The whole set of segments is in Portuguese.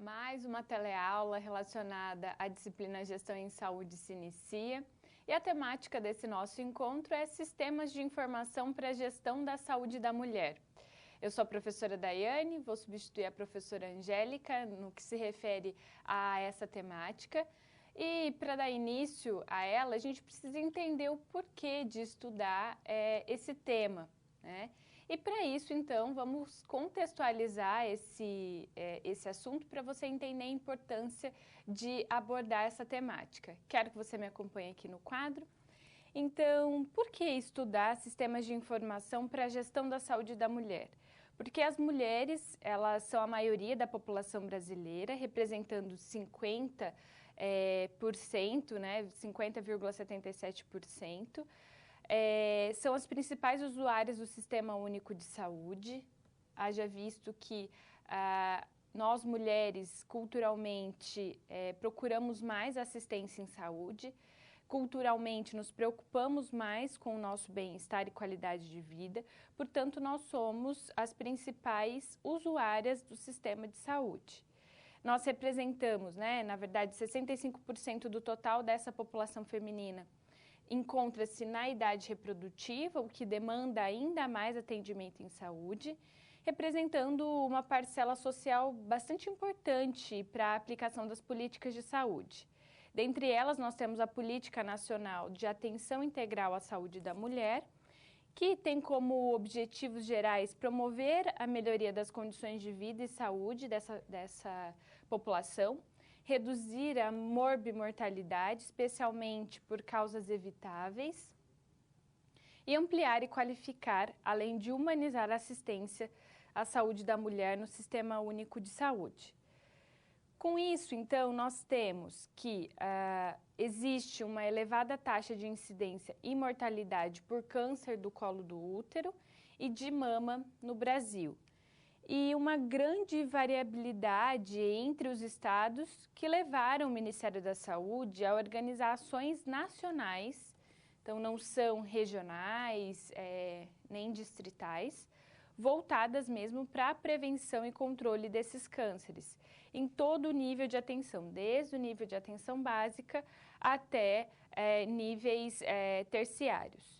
Mais uma teleaula relacionada à disciplina Gestão em Saúde se inicia e a temática desse nosso encontro é Sistemas de Informação para a Gestão da Saúde da Mulher. Eu sou a professora Daiane, vou substituir a professora Angélica no que se refere a essa temática. E para dar início a ela, a gente precisa entender o porquê de estudar esse tema, né? E para isso, então, vamos contextualizar esse assunto para você entender a importância de abordar essa temática. Quero que você me acompanhe aqui no quadro. Então, por que estudar sistemas de informação para a gestão da saúde da mulher? Porque as mulheres, elas são a maioria da população brasileira, representando 50%, né, 50,77%. São as principais usuárias do Sistema Único de Saúde. Haja visto que nós, mulheres, culturalmente, procuramos mais assistência em saúde. Culturalmente, nos preocupamos mais com o nosso bem-estar e qualidade de vida. Portanto, nós somos as principais usuárias do sistema de saúde. Nós representamos, né, na verdade, 65% do total dessa população feminina encontra-se na idade reprodutiva, o que demanda ainda mais atendimento em saúde, representando uma parcela social bastante importante para a aplicação das políticas de saúde. Dentre elas, nós temos a Política Nacional de Atenção Integral à Saúde da Mulher, que tem como objetivos gerais promover a melhoria das condições de vida e saúde dessa população, reduzir a morbimortalidade, especialmente por causas evitáveis, e ampliar e qualificar, além de humanizar a assistência à saúde da mulher no Sistema Único de Saúde. Com isso, então, nós temos que existe uma elevada taxa de incidência e mortalidade por câncer do colo do útero e de mama no Brasil. E uma grande variabilidade entre os estados que levaram o Ministério da Saúde a organizar ações nacionais, então não são regionais nem distritais, voltadas mesmo para a prevenção e controle desses cânceres, em todo o nível de atenção, desde o nível de atenção básica até níveis terciários.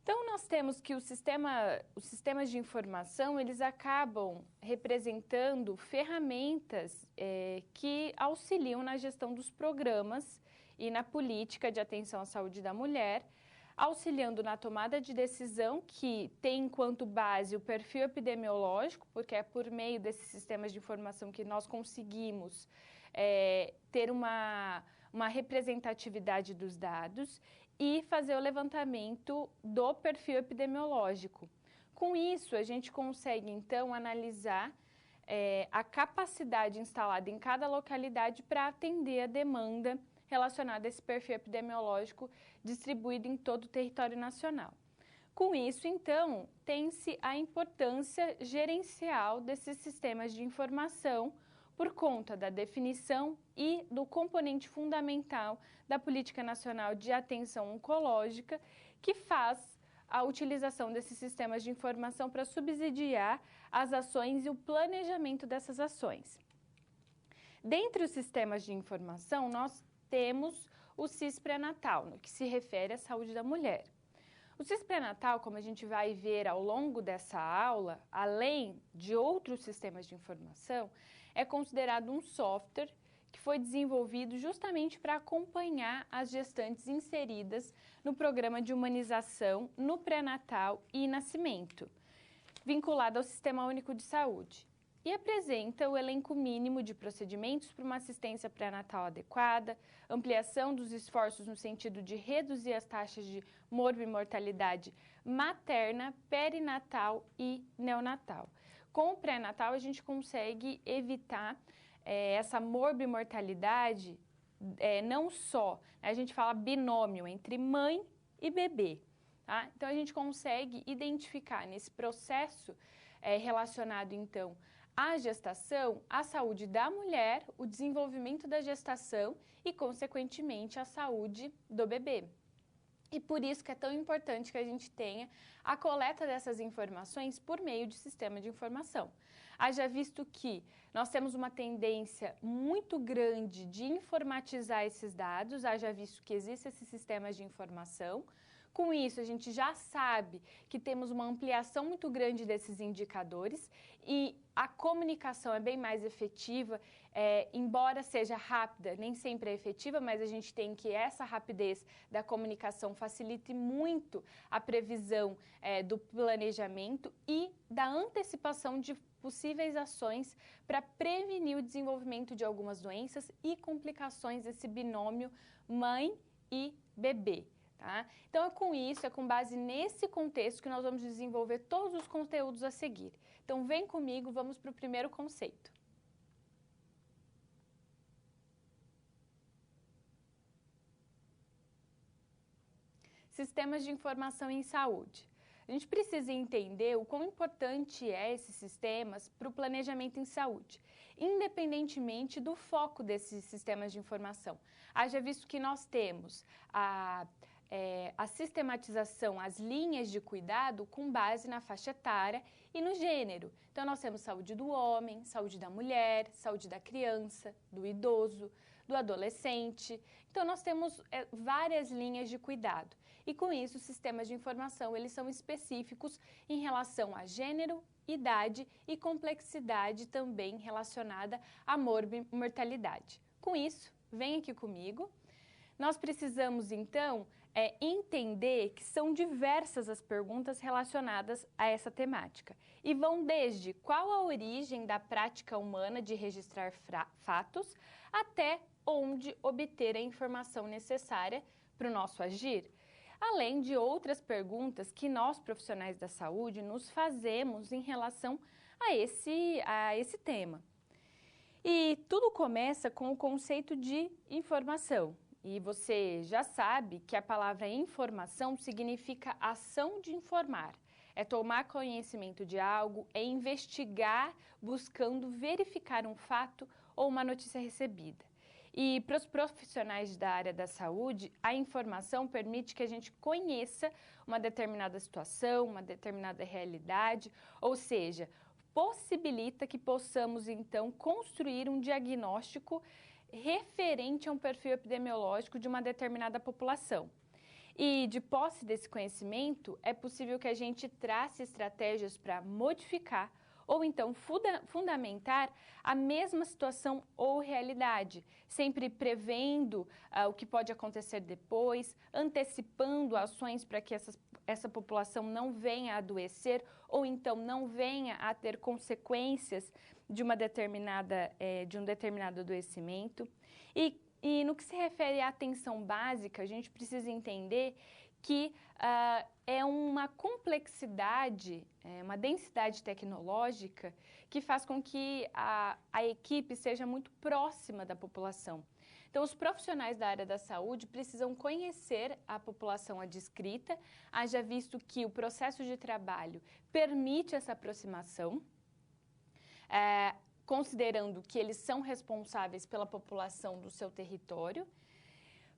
Então, nós temos que os sistemas de informação, eles acabam representando ferramentas que auxiliam na gestão dos programas e na política de atenção à saúde da mulher, auxiliando na tomada de decisão, que tem enquanto base o perfil epidemiológico, porque é por meio desses sistemas de informação que nós conseguimos ter uma representatividade dos dados e fazer o levantamento do perfil epidemiológico. Com isso, a gente consegue, então, analisar a capacidade instalada em cada localidade para atender a demanda relacionada a esse perfil epidemiológico distribuído em todo o território nacional. Com isso, então, tem-se a importância gerencial desses sistemas de informação por conta da definição e do componente fundamental da Política Nacional de Atenção Oncológica, que faz a utilização desses sistemas de informação para subsidiar as ações e o planejamento dessas ações. Dentre os sistemas de informação, nós temos o CIS pré-natal, no que se refere à saúde da mulher. O CIS pré-natal, como a gente vai ver ao longo dessa aula, além de outros sistemas de informação, é considerado um software que foi desenvolvido justamente para acompanhar as gestantes inseridas no programa de humanização no pré-natal e nascimento, vinculado ao Sistema Único de Saúde, e apresenta o elenco mínimo de procedimentos para uma assistência pré-natal adequada, ampliação dos esforços no sentido de reduzir as taxas de morbimortalidade materna, perinatal e neonatal. Com o pré-natal, a gente consegue evitar essa morbimortalidade, não só, a gente fala binômio entre mãe e bebê. Tá? Então, a gente consegue identificar nesse processo relacionado, então, à gestação, a saúde da mulher, o desenvolvimento da gestação e, consequentemente, a saúde do bebê. E por isso que é tão importante que a gente tenha a coleta dessas informações por meio de sistema de informação. Haja visto que nós temos uma tendência muito grande de informatizar esses dados, haja visto que existem esses sistemas de informação. Com isso, a gente já sabe que temos uma ampliação muito grande desses indicadores e a comunicação é bem mais efetiva, embora seja rápida, nem sempre é efetiva, mas a gente tem que essa rapidez da comunicação facilite muito a previsão do planejamento e da antecipação de possíveis ações para prevenir o desenvolvimento de algumas doenças e complicações desse binômio mãe e bebê. Tá? Então, é com base nesse contexto que nós vamos desenvolver todos os conteúdos a seguir. Então, vem comigo, vamos para o primeiro conceito. Sistemas de informação em saúde. A gente precisa entender o quão importante é esses sistemas para o planejamento em saúde, independentemente do foco desses sistemas de informação. Haja visto que nós temos a sistematização, as linhas de cuidado com base na faixa etária e no gênero. Então, nós temos saúde do homem, saúde da mulher, saúde da criança, do idoso, do adolescente. Então, nós temos várias linhas de cuidado. E com isso, os sistemas de informação, eles são específicos em relação a gênero, idade e complexidade também relacionada à mortalidade. Com isso, vem aqui comigo. Nós precisamos, então, entender que são diversas as perguntas relacionadas a essa temática e vão desde qual a origem da prática humana de registrar fatos até onde obter a informação necessária para o nosso agir, além de outras perguntas que nós, profissionais da saúde, nos fazemos em relação a esse tema. E tudo começa com o conceito de informação. E você já sabe que a palavra informação significa ação de informar. É tomar conhecimento de algo, é investigar buscando verificar um fato ou uma notícia recebida. E para os profissionais da área da saúde, a informação permite que a gente conheça uma determinada situação, uma determinada realidade, ou seja, possibilita que possamos então construir um diagnóstico referente a um perfil epidemiológico de uma determinada população. E, de posse desse conhecimento, é possível que a gente trace estratégias para modificar ou então fundamentar a mesma situação ou realidade, sempre prevendo o que pode acontecer depois, antecipando ações para que essa população não venha a adoecer ou então não venha a ter consequências de um determinado adoecimento. E no que se refere à atenção básica, a gente precisa entender que é uma complexidade, uma densidade tecnológica que faz com que a equipe seja muito próxima da população. Então, os profissionais da área da saúde precisam conhecer a população adscrita, haja visto que o processo de trabalho permite essa aproximação, considerando que eles são responsáveis pela população do seu território,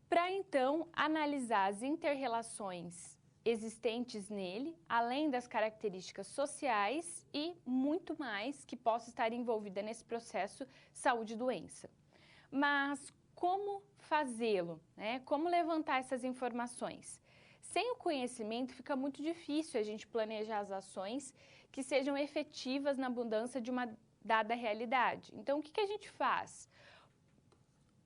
para então analisar as inter-relações existentes nele, além das características sociais e muito mais que possa estar envolvida nesse processo saúde e doença. Mas como fazê-lo, né? Como levantar essas informações? Sem o conhecimento fica muito difícil a gente planejar as ações que sejam efetivas na abundância de uma dada realidade. Então, o que a gente faz?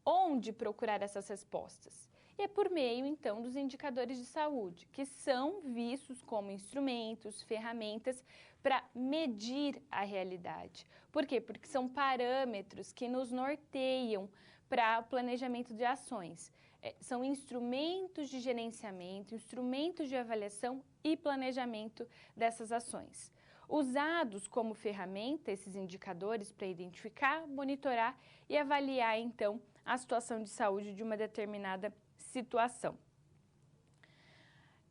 Onde procurar essas respostas? E é por meio, então, dos indicadores de saúde, que são vistos como instrumentos, ferramentas para medir a realidade. Por quê? Porque são parâmetros que nos norteiam para o planejamento de ações. São instrumentos de gerenciamento, instrumentos de avaliação e planejamento dessas ações. Usados como ferramenta, esses indicadores para identificar, monitorar e avaliar, então, a situação de saúde de uma determinada situação.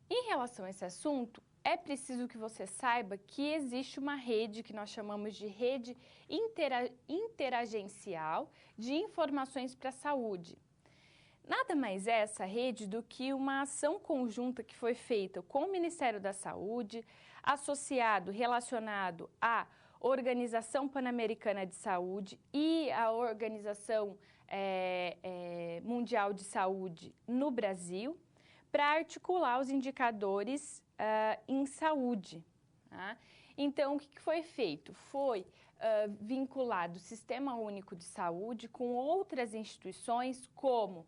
Em relação a esse assunto, é preciso que você saiba que existe uma rede que nós chamamos de rede interagencial de informações para a saúde. nada mais é essa rede do que uma ação conjunta que foi feita com o Ministério da Saúde, associado, relacionado à Organização Pan-Americana de Saúde e à Organização Mundial de Saúde no Brasil, para articular os indicadores em saúde. Tá? Então, o que foi feito? Foi vinculado o Sistema Único de Saúde com outras instituições, como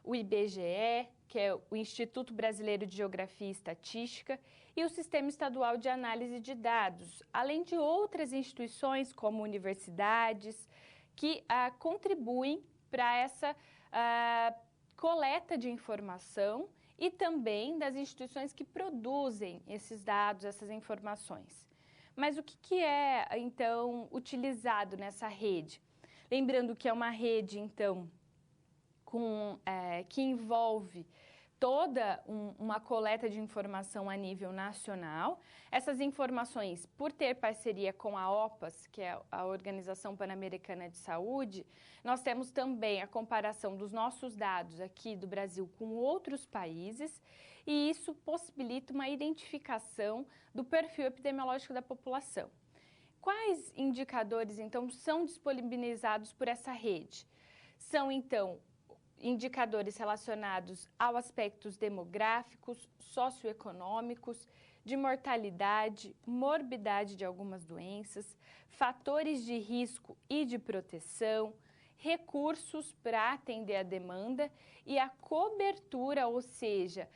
o IBGE, que é o Instituto Brasileiro de Geografia e Estatística, e o Sistema Estadual de Análise de Dados, além de outras instituições, como universidades, que contribuem para essa coleta de informação e também das instituições que produzem esses dados, essas informações. Mas o que é, então, utilizado nessa rede? Lembrando que é uma rede, então, que envolve toda uma coleta de informação a nível nacional. Essas informações, por ter parceria com a OPAS, que é a Organização Pan-Americana de Saúde, nós temos também a comparação dos nossos dados aqui do Brasil com outros países, e isso possibilita uma identificação do perfil epidemiológico da população. Quais indicadores, então, são disponibilizados por essa rede? São, então, indicadores relacionados aos aspectos demográficos, socioeconômicos, de mortalidade, morbidade de algumas doenças, fatores de risco e de proteção, recursos para atender a demanda e a cobertura, ou seja,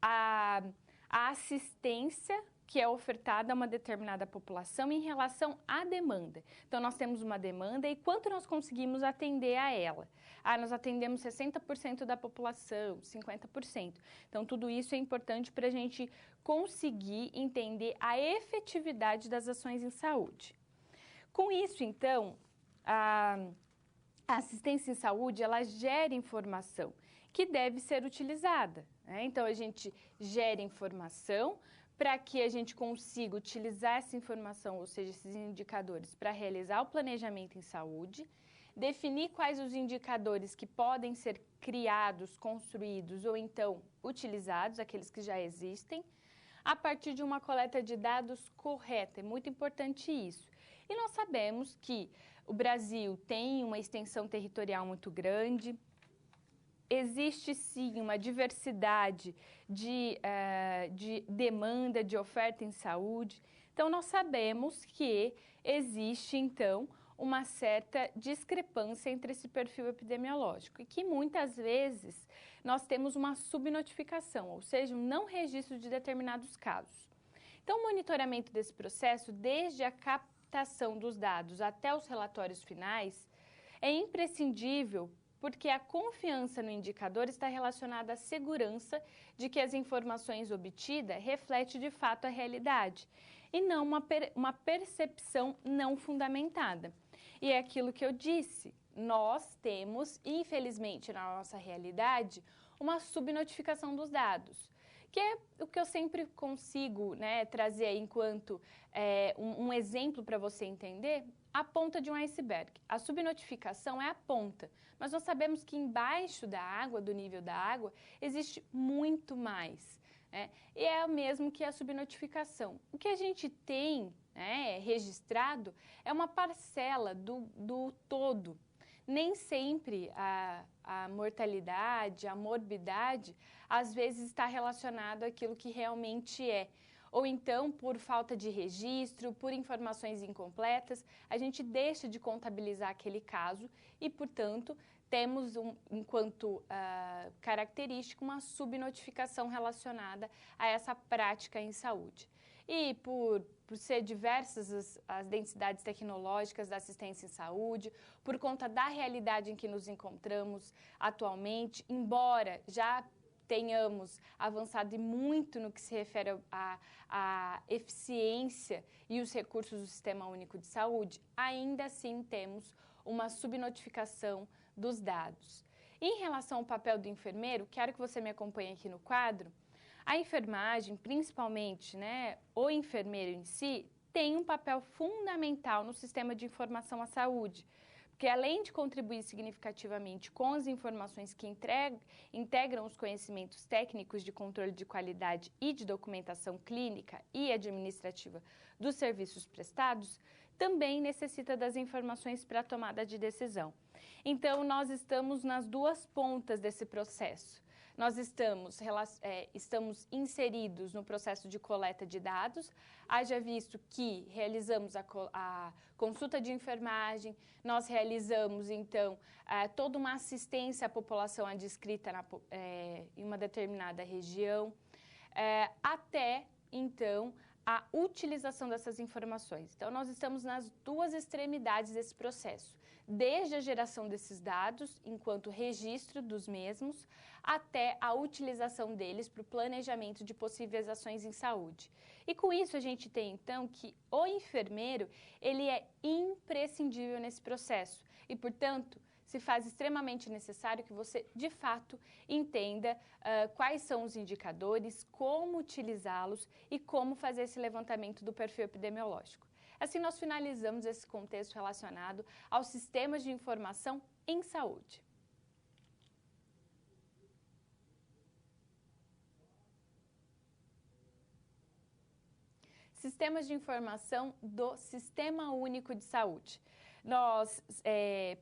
a assistência que é ofertada a uma determinada população em relação à demanda. Então, nós temos uma demanda e quanto nós conseguimos atender a ela? Nós atendemos 60% da população, 50%. Então, tudo isso é importante para a gente conseguir entender a efetividade das ações em saúde. Com isso, então, a assistência em saúde, ela gera informação que deve ser utilizada. Então, a gente gera informação para que a gente consiga utilizar essa informação, ou seja, esses indicadores, para realizar o planejamento em saúde, definir quais os indicadores que podem ser criados, construídos ou então utilizados, aqueles que já existem, a partir de uma coleta de dados correta. É muito importante isso. E nós sabemos que o Brasil tem uma extensão territorial muito grande. Existe, sim, uma diversidade de demanda, de oferta em saúde. Então, nós sabemos que existe, então, uma certa discrepância entre esse perfil epidemiológico e que, muitas vezes, nós temos uma subnotificação, ou seja, um não registro de determinados casos. Então, o monitoramento desse processo, desde a captação dos dados até os relatórios finais, é imprescindível porque a confiança no indicador está relacionada à segurança de que as informações obtidas refletem de fato a realidade e não uma percepção não fundamentada. E é aquilo que eu disse, nós temos, infelizmente, na nossa realidade, uma subnotificação dos dados, que é o que eu sempre consigo trazer aí enquanto um exemplo para você entender, a ponta de um iceberg. A subnotificação é a ponta, mas nós sabemos que embaixo da água, do nível da água, existe muito mais. E é o mesmo que a subnotificação. O que a gente tem registrado é uma parcela do todo. Nem sempre a mortalidade, a morbidade, às vezes está relacionado àquilo que realmente é. Ou então, por falta de registro, por informações incompletas, a gente deixa de contabilizar aquele caso e, portanto, temos, enquanto característica, uma subnotificação relacionada a essa prática em saúde. E por ser diversas as densidades tecnológicas da assistência em saúde, por conta da realidade em que nos encontramos atualmente, embora já tenhamos avançado muito no que se refere à eficiência e os recursos do Sistema Único de Saúde, ainda assim temos uma subnotificação dos dados. Em relação ao papel do enfermeiro, quero que você me acompanhe aqui no quadro. A enfermagem, principalmente, o enfermeiro em si, tem um papel fundamental no sistema de informação à saúde, porque além de contribuir significativamente com as informações que integram os conhecimentos técnicos de controle de qualidade e de documentação clínica e administrativa dos serviços prestados, também necessita das informações para a tomada de decisão. Então, nós estamos nas duas pontas desse processo. Nós estamos inseridos no processo de coleta de dados, haja visto que realizamos a consulta de enfermagem, nós realizamos, então, toda uma assistência à população adscrita em uma determinada região, até, então, a utilização dessas informações. Então, nós estamos nas duas extremidades desse processo, desde a geração desses dados, enquanto registro dos mesmos, até a utilização deles para o planejamento de possíveis ações em saúde. E com isso a gente tem, então, que o enfermeiro, ele é imprescindível nesse processo e, portanto, se faz extremamente necessário que você, de fato, entenda quais são os indicadores, como utilizá-los e como fazer esse levantamento do perfil epidemiológico. Assim, nós finalizamos esse contexto relacionado aos sistemas de informação em saúde. Sistemas de informação do Sistema Único de Saúde. Nós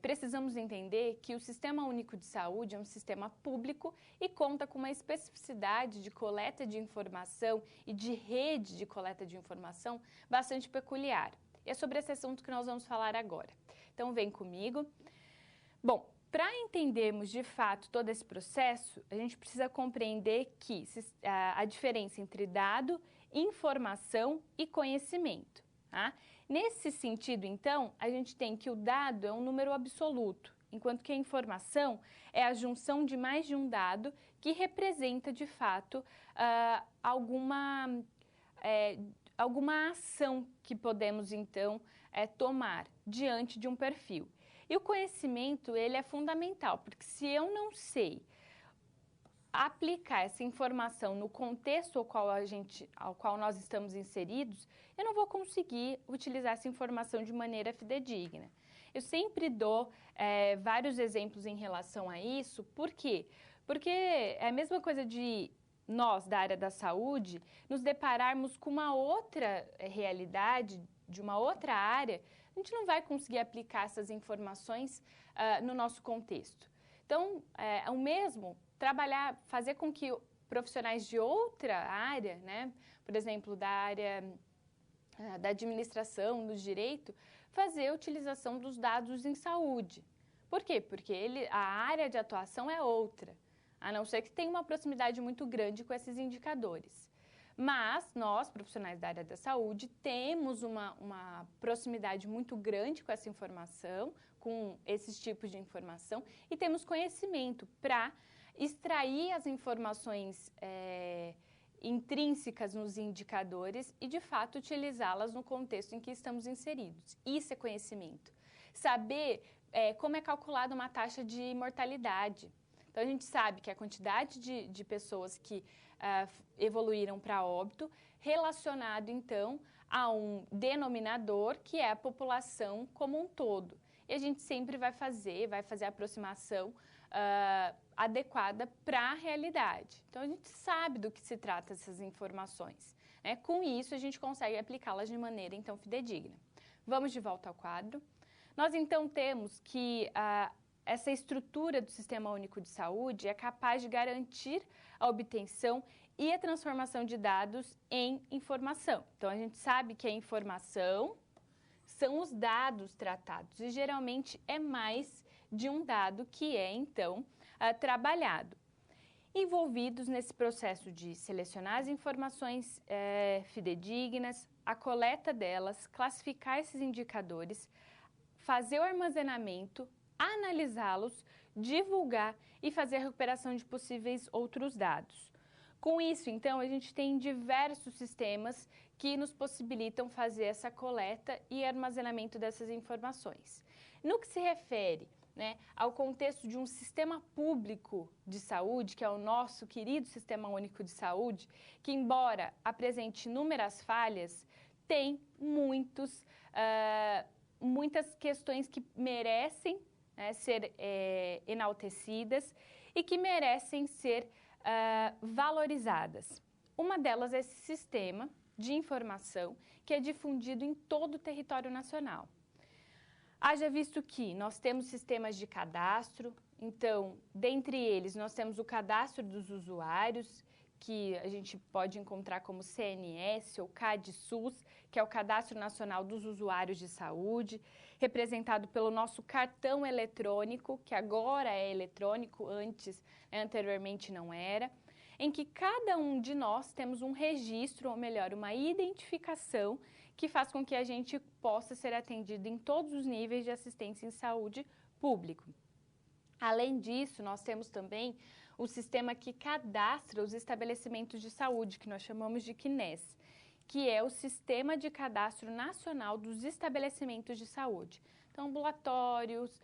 precisamos entender que o Sistema Único de Saúde é um sistema público e conta com uma especificidade de coleta de informação e de rede de coleta de informação bastante peculiar. E é sobre esse assunto que nós vamos falar agora. Então, vem comigo. Bom, para entendermos de fato todo esse processo, a gente precisa compreender que a diferença entre dado, informação e conhecimento. Tá? Nesse sentido, então, a gente tem que o dado é um número absoluto, enquanto que a informação é a junção de mais de um dado que representa, de fato, alguma ação que podemos, então, tomar diante de um perfil. E o conhecimento, ele é fundamental, porque se eu não sei aplicar essa informação no contexto ao qual nós estamos inseridos, eu não vou conseguir utilizar essa informação de maneira fidedigna. Eu sempre dou vários exemplos em relação a isso. Por quê? Porque é a mesma coisa de nós, da área da saúde, nos depararmos com uma outra realidade, de uma outra área, a gente não vai conseguir aplicar essas informações no nosso contexto. Então, é o mesmo fazer com que profissionais de outra área, né, por exemplo, da área da administração, do direito, fazer a utilização dos dados em saúde. Por quê? Porque a área de atuação é outra, a não ser que tenha uma proximidade muito grande com esses indicadores. Mas nós, profissionais da área da saúde, temos uma proximidade muito grande com essa informação, com esses tipos de informação, e temos conhecimento para extrair as informações intrínsecas nos indicadores e, de fato, utilizá-las no contexto em que estamos inseridos. Isso é conhecimento. Saber como é calculada uma taxa de mortalidade. Então, a gente sabe que a quantidade de pessoas que evoluíram para óbito, relacionado, então, a um denominador que é a população como um todo. E a gente sempre vai fazer a aproximação adequada para a realidade. Então, a gente sabe do que se trata essas informações. Né? Com isso, a gente consegue aplicá-las de maneira, então, fidedigna. Vamos de volta ao quadro. Nós, então, temos que essa estrutura do Sistema Único de Saúde é capaz de garantir a obtenção e a transformação de dados em informação. Então, a gente sabe que a informação são os dados tratados e, geralmente, é mais de um dado que é, então, trabalhado. Envolvidos nesse processo de selecionar as informações fidedignas, a coleta delas, classificar esses indicadores, fazer o armazenamento, analisá-los, divulgar e fazer a recuperação de possíveis outros dados. Com isso, então, a gente tem diversos sistemas que nos possibilitam fazer essa coleta e armazenamento dessas informações. No que se refere, né, ao contexto de um sistema público de saúde, que é o nosso querido Sistema Único de Saúde, que, embora apresente inúmeras falhas, tem muitas questões que merecem, né, ser enaltecidas e que merecem ser valorizadas. Uma delas é esse sistema de informação que é difundido em todo o território nacional. Haja visto que nós temos sistemas de cadastro, então, dentre eles, nós temos o cadastro dos usuários, que a gente pode encontrar como CNS ou CAD-SUS, que é o Cadastro Nacional dos Usuários de Saúde, representado pelo nosso cartão eletrônico, que agora é eletrônico, anteriormente não era, em que cada um de nós temos um registro, ou melhor, uma identificação, que faz com que a gente possa ser atendido em todos os níveis de assistência em saúde público. Além disso, nós temos também o sistema que cadastra os estabelecimentos de saúde, que nós chamamos de CNES, que é o Sistema de Cadastro Nacional dos Estabelecimentos de Saúde. Então, ambulatórios,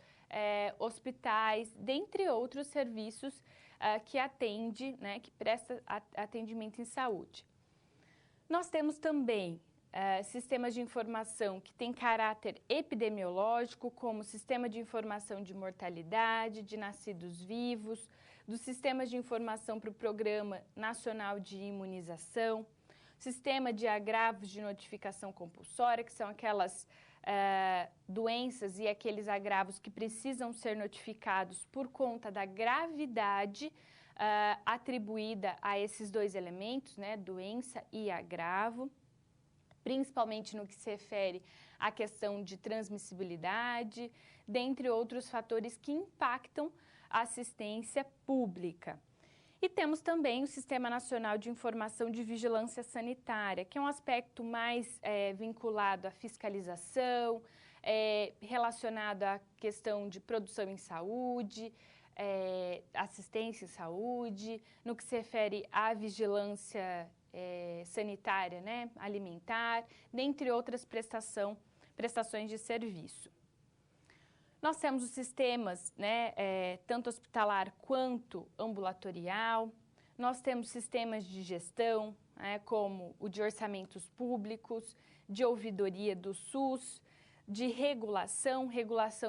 hospitais, dentre outros serviços que atende, né, que presta atendimento em saúde. Nós temos também sistemas de informação que têm caráter epidemiológico, como o Sistema de Informação de Mortalidade, de Nascidos Vivos, dos sistemas de informação para o Programa Nacional de Imunização, sistema de agravos de notificação compulsória, que são aquelas doenças e aqueles agravos que precisam ser notificados por conta da gravidade atribuída a esses dois elementos, né, doença e agravo, principalmente no que se refere à questão de transmissibilidade, dentre outros fatores que impactam a assistência pública. E temos também o Sistema Nacional de Informação de Vigilância Sanitária, que é um aspecto mais vinculado à fiscalização, relacionado à questão de produção em saúde, assistência em saúde, no que se refere à vigilância sanitária, né, alimentar, dentre outras prestações de serviço. Nós temos os sistemas, né, tanto hospitalar quanto ambulatorial. Nós temos sistemas de gestão, como o de orçamentos públicos, de ouvidoria do SUS, de regulação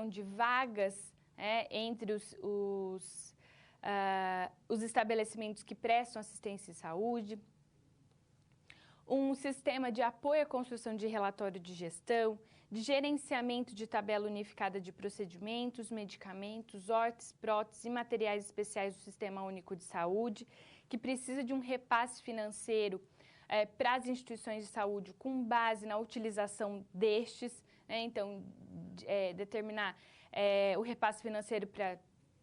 de vagas entre os estabelecimentos que prestam assistência em saúde. Um sistema de apoio à construção de relatório de gestão, de gerenciamento de tabela unificada de procedimentos, medicamentos, órteses, próteses e materiais especiais do Sistema Único de Saúde, que precisa de um repasse financeiro para as instituições de saúde com base na utilização destes, né? Então, determinar o repasse financeiro para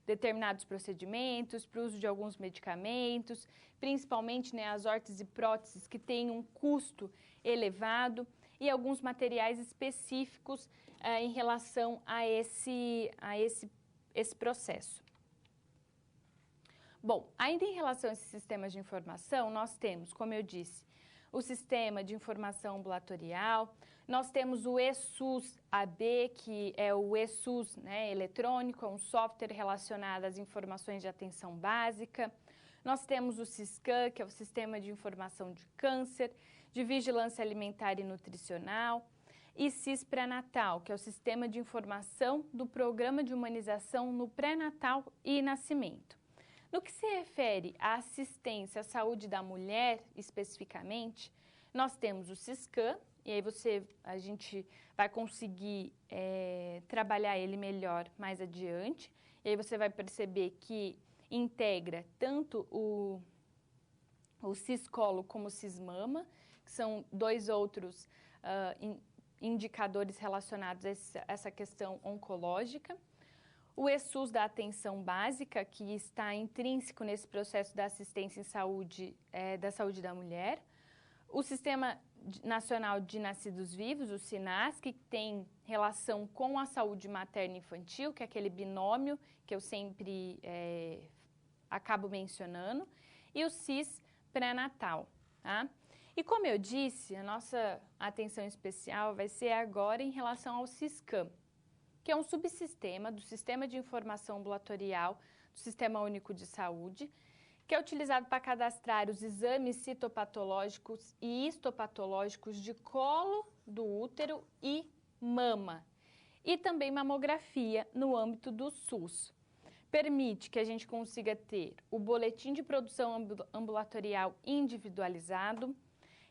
determinados procedimentos, para o uso de alguns medicamentos, principalmente, né, as órteses e próteses que têm um custo elevado e alguns materiais específicos em relação a esse processo. Bom, ainda em relação a esses sistemas de informação, nós temos, como eu disse, o Sistema de Informação Ambulatorial, nós temos o eSUS-AB, que é o eSUS, né, eletrônico, é um software relacionado às informações de atenção básica. Nós temos o SISCAN, que é o Sistema de Informação de Câncer, de Vigilância Alimentar e Nutricional, e SIS Pré-Natal, que é o Sistema de Informação do Programa de Humanização no Pré-Natal e Nascimento. No que se refere à assistência à saúde da mulher, especificamente, nós temos o SISCAN, e aí a gente vai conseguir trabalhar ele melhor mais adiante, e aí você vai perceber que integra tanto o Ciscolo como o Cismama, que são dois outros indicadores relacionados a essa questão oncológica. O eSUS da atenção básica, que está intrínseco nesse processo da assistência em saúde, da saúde da mulher. O Sistema Nacional de Nascidos Vivos, o SINAS, que tem relação com a saúde materna e infantil, que é aquele binômio que eu sempre acabo mencionando. E o SIS pré-natal, tá? E como eu disse, a nossa atenção especial vai ser agora em relação ao SISCAM, que é um subsistema do Sistema de Informação Ambulatorial do Sistema Único de Saúde, que é utilizado para cadastrar os exames citopatológicos e histopatológicos de colo do útero e mama. e também mamografia no âmbito do SUS. Permite que a gente consiga ter o boletim de produção ambulatorial individualizado,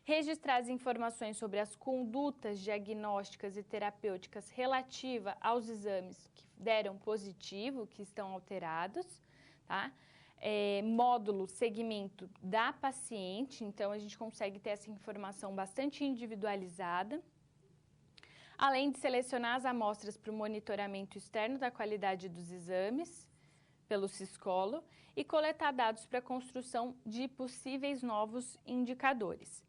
registrar as informações sobre as condutas diagnósticas e terapêuticas relativas aos exames que deram positivo, que estão alterados, tá? Módulo segmento da paciente, então a gente consegue ter essa informação bastante individualizada. Além de selecionar as amostras para o monitoramento externo da qualidade dos exames, pelo Siscolo, e coletar dados para a construção de possíveis novos indicadores.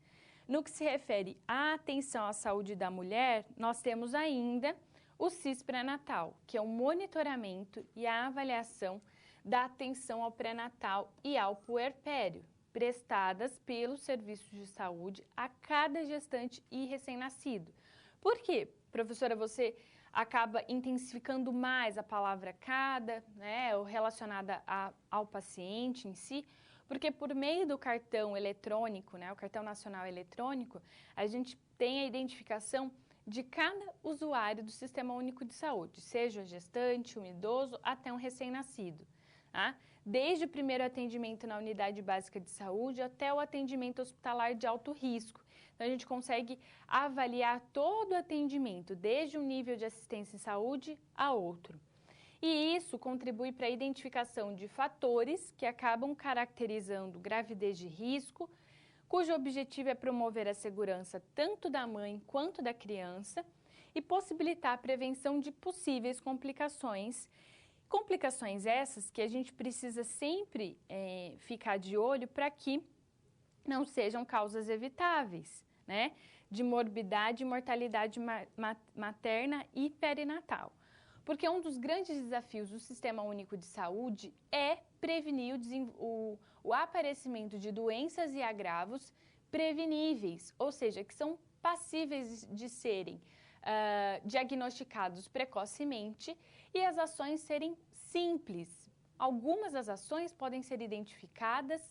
No que se refere à atenção à saúde da mulher, nós temos ainda o CIS pré-natal, que é o monitoramento e a avaliação da atenção ao pré-natal e ao puerpério, prestadas pelos serviços de saúde a cada gestante e recém-nascido. Por quê? Professora, você acaba intensificando mais a palavra cada, né, ou relacionada ao paciente em si, porque por meio do cartão eletrônico, né, o cartão nacional eletrônico, a gente tem a identificação de cada usuário do Sistema Único de Saúde, seja o gestante, um idoso, até um recém-nascido. Tá? Desde o primeiro atendimento na unidade básica de saúde até o atendimento hospitalar de alto risco. Então, a gente consegue avaliar todo o atendimento, desde um nível de assistência em saúde a outro. E isso contribui para a identificação de fatores que acabam caracterizando gravidez de risco, cujo objetivo é promover a segurança tanto da mãe quanto da criança e possibilitar a prevenção de possíveis complicações. Complicações essas que a gente precisa sempre ficar de olho para que não sejam causas evitáveis, né? De morbidade e mortalidade materna e perinatal. Porque um dos grandes desafios do Sistema Único de Saúde é prevenir o aparecimento de doenças e agravos preveníveis, ou seja, que são passíveis de serem diagnosticados precocemente e as ações serem simples. Algumas das ações podem ser identificadas,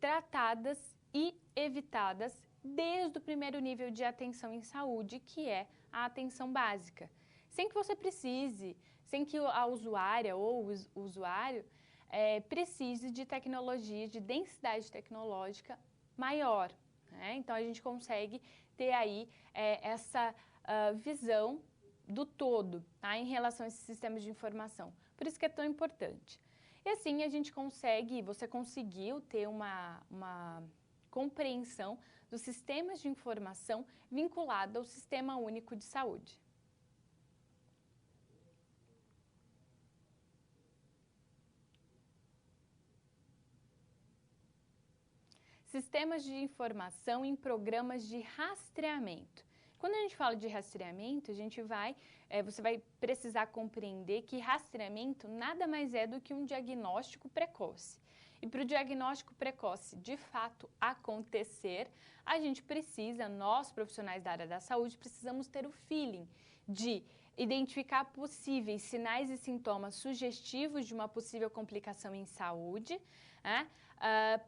tratadas e evitadas desde o primeiro nível de atenção em saúde, que é a atenção básica. Sem que você precise, sem que a usuária ou o usuário precise de tecnologia, de densidade tecnológica maior, né? Então, a gente consegue ter aí essa visão do todo, tá? Em relação a esses sistemas de informação. Por isso que é tão importante. E assim a gente consegue, você conseguiu ter uma compreensão dos sistemas de informação vinculado ao Sistema Único de Saúde. Sistemas de informação em programas de rastreamento. Quando a gente fala de rastreamento, você vai precisar compreender que rastreamento nada mais é do que um diagnóstico precoce. E para o diagnóstico precoce de fato acontecer, a gente precisa, nós profissionais da área da saúde, precisamos ter o feeling de identificar possíveis sinais e sintomas sugestivos de uma possível complicação em saúde, né?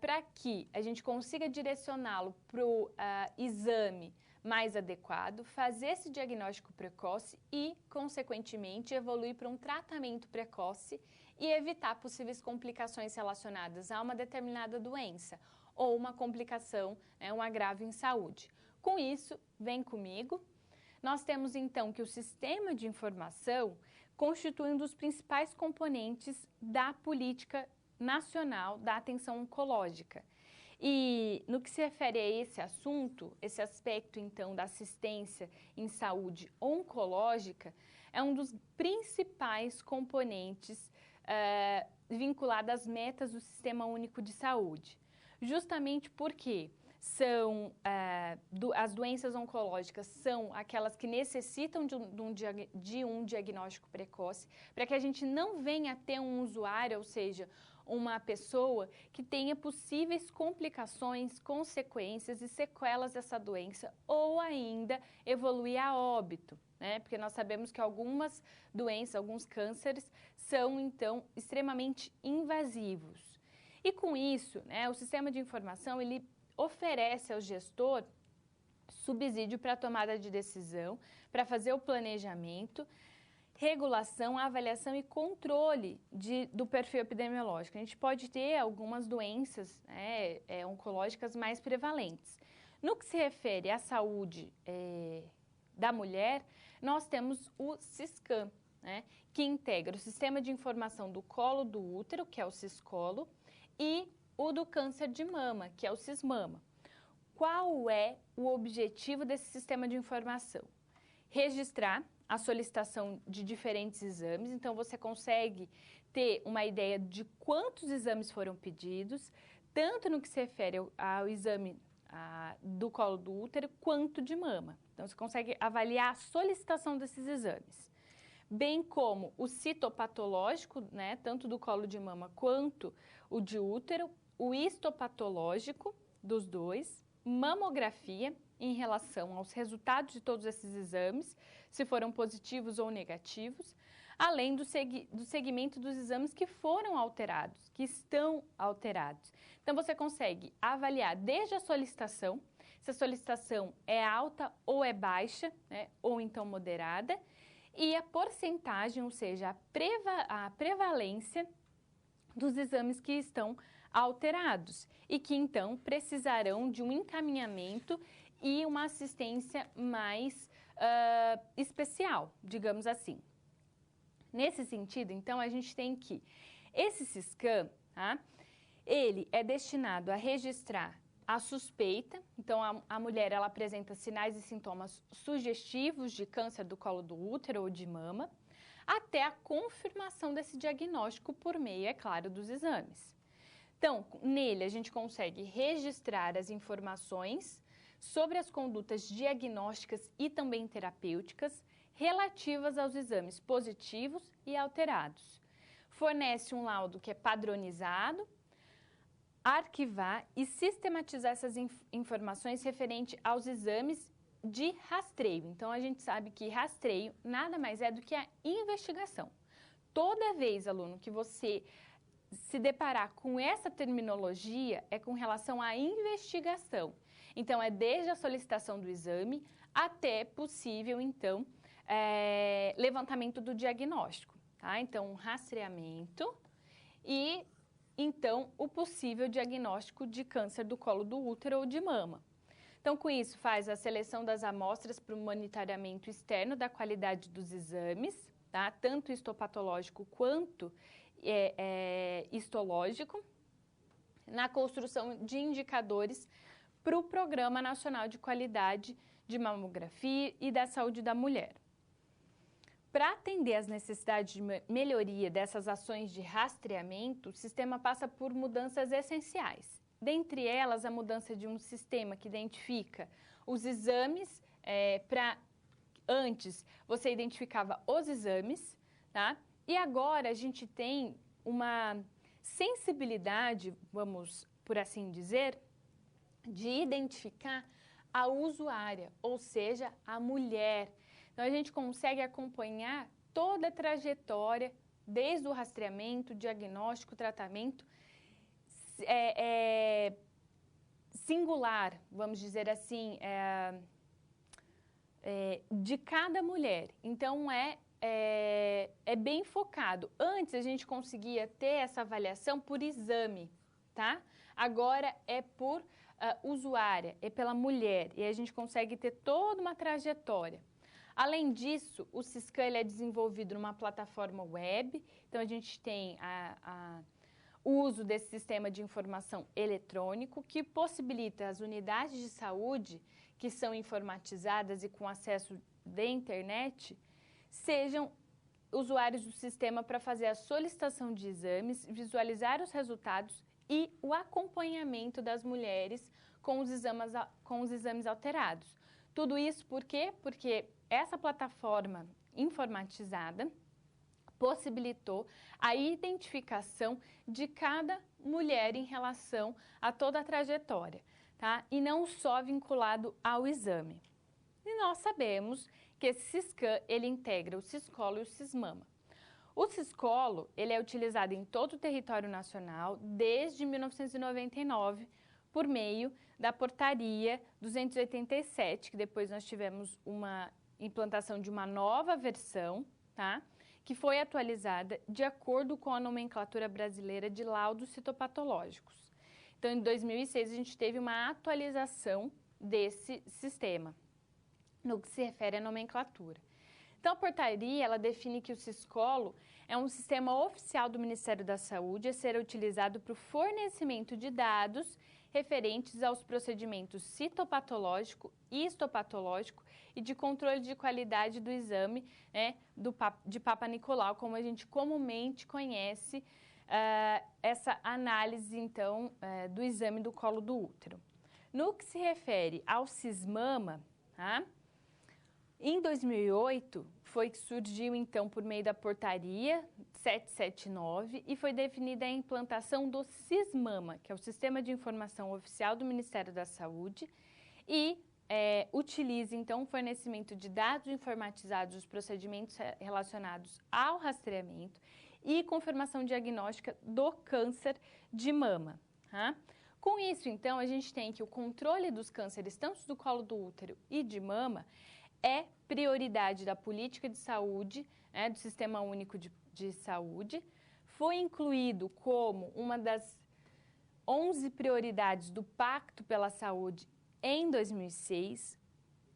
Para que a gente consiga direcioná-lo para o exame mais adequado, fazer esse diagnóstico precoce e, consequentemente, evoluir para um tratamento precoce e evitar possíveis complicações relacionadas a uma determinada doença ou uma complicação, um agravo em saúde. Com isso, vem comigo. Nós temos, então, que o sistema de informação constitui um dos principais componentes da política nacional da atenção oncológica. E no que se refere a esse assunto, esse aspecto, então, da assistência em saúde oncológica, é um dos principais componentes vinculado às metas do Sistema Único de Saúde. Justamente porque as doenças oncológicas são aquelas que necessitam de um diagnóstico precoce, para que a gente não venha a ter um usuário, ou seja, uma pessoa que tenha possíveis complicações, consequências e sequelas dessa doença ou ainda evoluir a óbito, né? Porque nós sabemos que algumas doenças, alguns cânceres são então extremamente invasivos. E com isso, né, o sistema de informação ele oferece ao gestor subsídio para a tomada de decisão, para fazer o planejamento, regulação, avaliação e controle do perfil epidemiológico. A gente pode ter algumas doenças, né, oncológicas mais prevalentes. No que se refere à saúde da mulher, nós temos o Siscam, né, que integra o Sistema de Informação do Colo do Útero, que é o Siscolo, e o do câncer de mama, que é o Sismama. Qual é o objetivo desse sistema de informação? Registrar a solicitação de diferentes exames, então você consegue ter uma ideia de quantos exames foram pedidos, tanto no que se refere ao exame do colo do útero, quanto de mama. Então, você consegue avaliar a solicitação desses exames, bem como o citopatológico, né, tanto do colo de mama quanto o de útero, o histopatológico dos dois, mamografia em relação aos resultados de todos esses exames, se foram positivos ou negativos, além do segmento dos exames que foram alterados, que estão alterados. Então, você consegue avaliar desde a solicitação, se a solicitação é alta ou é baixa, né, ou então moderada, e a porcentagem, ou seja, a prevalência dos exames que estão alterados e que, então, precisarão de um encaminhamento e uma assistência mais especial, digamos assim. Nesse sentido, então, a gente tem que esse Siscam, tá, ele é destinado a registrar a suspeita, então a mulher ela apresenta sinais e sintomas sugestivos de câncer do colo do útero ou de mama, até a confirmação desse diagnóstico por meio, é claro, dos exames. Então, nele a gente consegue registrar as informações sobre as condutas diagnósticas e também terapêuticas relativas aos exames positivos e alterados. Fornece um laudo que é padronizado, arquivar e sistematizar essas informações referente aos exames de rastreio. Então, a gente sabe que rastreio nada mais é do que a investigação. Toda vez, aluno, que você se deparar com essa terminologia, é com relação à investigação. Então, é desde a solicitação do exame até possível, então, levantamento do diagnóstico, tá? Então, rastreamento e, então, o possível diagnóstico de câncer do colo do útero ou de mama. Então, com isso, faz a seleção das amostras para o monitoramento externo da qualidade dos exames, tá? Tanto histopatológico quanto histológico, na construção de indicadores para o Programa Nacional de Qualidade de Mamografia e da Saúde da Mulher. Para atender às necessidades de melhoria dessas ações de rastreamento, o sistema passa por mudanças essenciais. Dentre elas, a mudança de um sistema que identifica os exames, antes você identificava os exames, tá? E agora a gente tem uma sensibilidade, vamos por assim dizer, de identificar a usuária, ou seja, a mulher. Então, a gente consegue acompanhar toda a trajetória, desde o rastreamento, diagnóstico, tratamento, singular, vamos dizer assim, de cada mulher. Então, é bem focado. Antes, a gente conseguia ter essa avaliação por exame, tá? Agora, é por usuária, é pela mulher, e a gente consegue ter toda uma trajetória. Além disso, o Siscam ele é desenvolvido numa plataforma web, então a gente tem o uso desse sistema de informação eletrônico que possibilita as unidades de saúde que são informatizadas e com acesso da internet, sejam usuários do sistema para fazer a solicitação de exames, visualizar os resultados e o acompanhamento das mulheres com os exames alterados. Tudo isso por quê? Porque essa plataforma informatizada possibilitou a identificação de cada mulher em relação a toda a trajetória, tá? E não só vinculado ao exame. E nós sabemos que esse Siscam, ele integra o Siscolo e o Sismama. O Siscolo, ele é utilizado em todo o território nacional desde 1999 por meio da portaria 287, que depois nós tivemos uma implantação de uma nova versão, tá? Que foi atualizada de acordo com a nomenclatura brasileira de laudos citopatológicos. Então, em 2006, a gente teve uma atualização desse sistema, no que se refere à nomenclatura. Então, a portaria, ela define que o Siscolo é um sistema oficial do Ministério da Saúde a ser utilizado para o fornecimento de dados referentes aos procedimentos citopatológico, histopatológico e de controle de qualidade do exame, né, de Papa Nicolau, como a gente comumente conhece essa análise, então, do exame do colo do útero. No que se refere ao Cismama, tá? Em 2008, foi que surgiu, então, por meio da portaria 779 e foi definida a implantação do Cismama, que é o Sistema de Informação Oficial do Ministério da Saúde, e utiliza, então, o fornecimento de dados informatizados dos procedimentos relacionados ao rastreamento e confirmação diagnóstica do câncer de mama. Tá? Com isso, então, a gente tem que o controle dos cânceres, tanto do colo do útero e de mama, é prioridade da política de saúde, né, do Sistema Único de Saúde. Foi incluído como uma das 11 prioridades do Pacto pela Saúde em 2006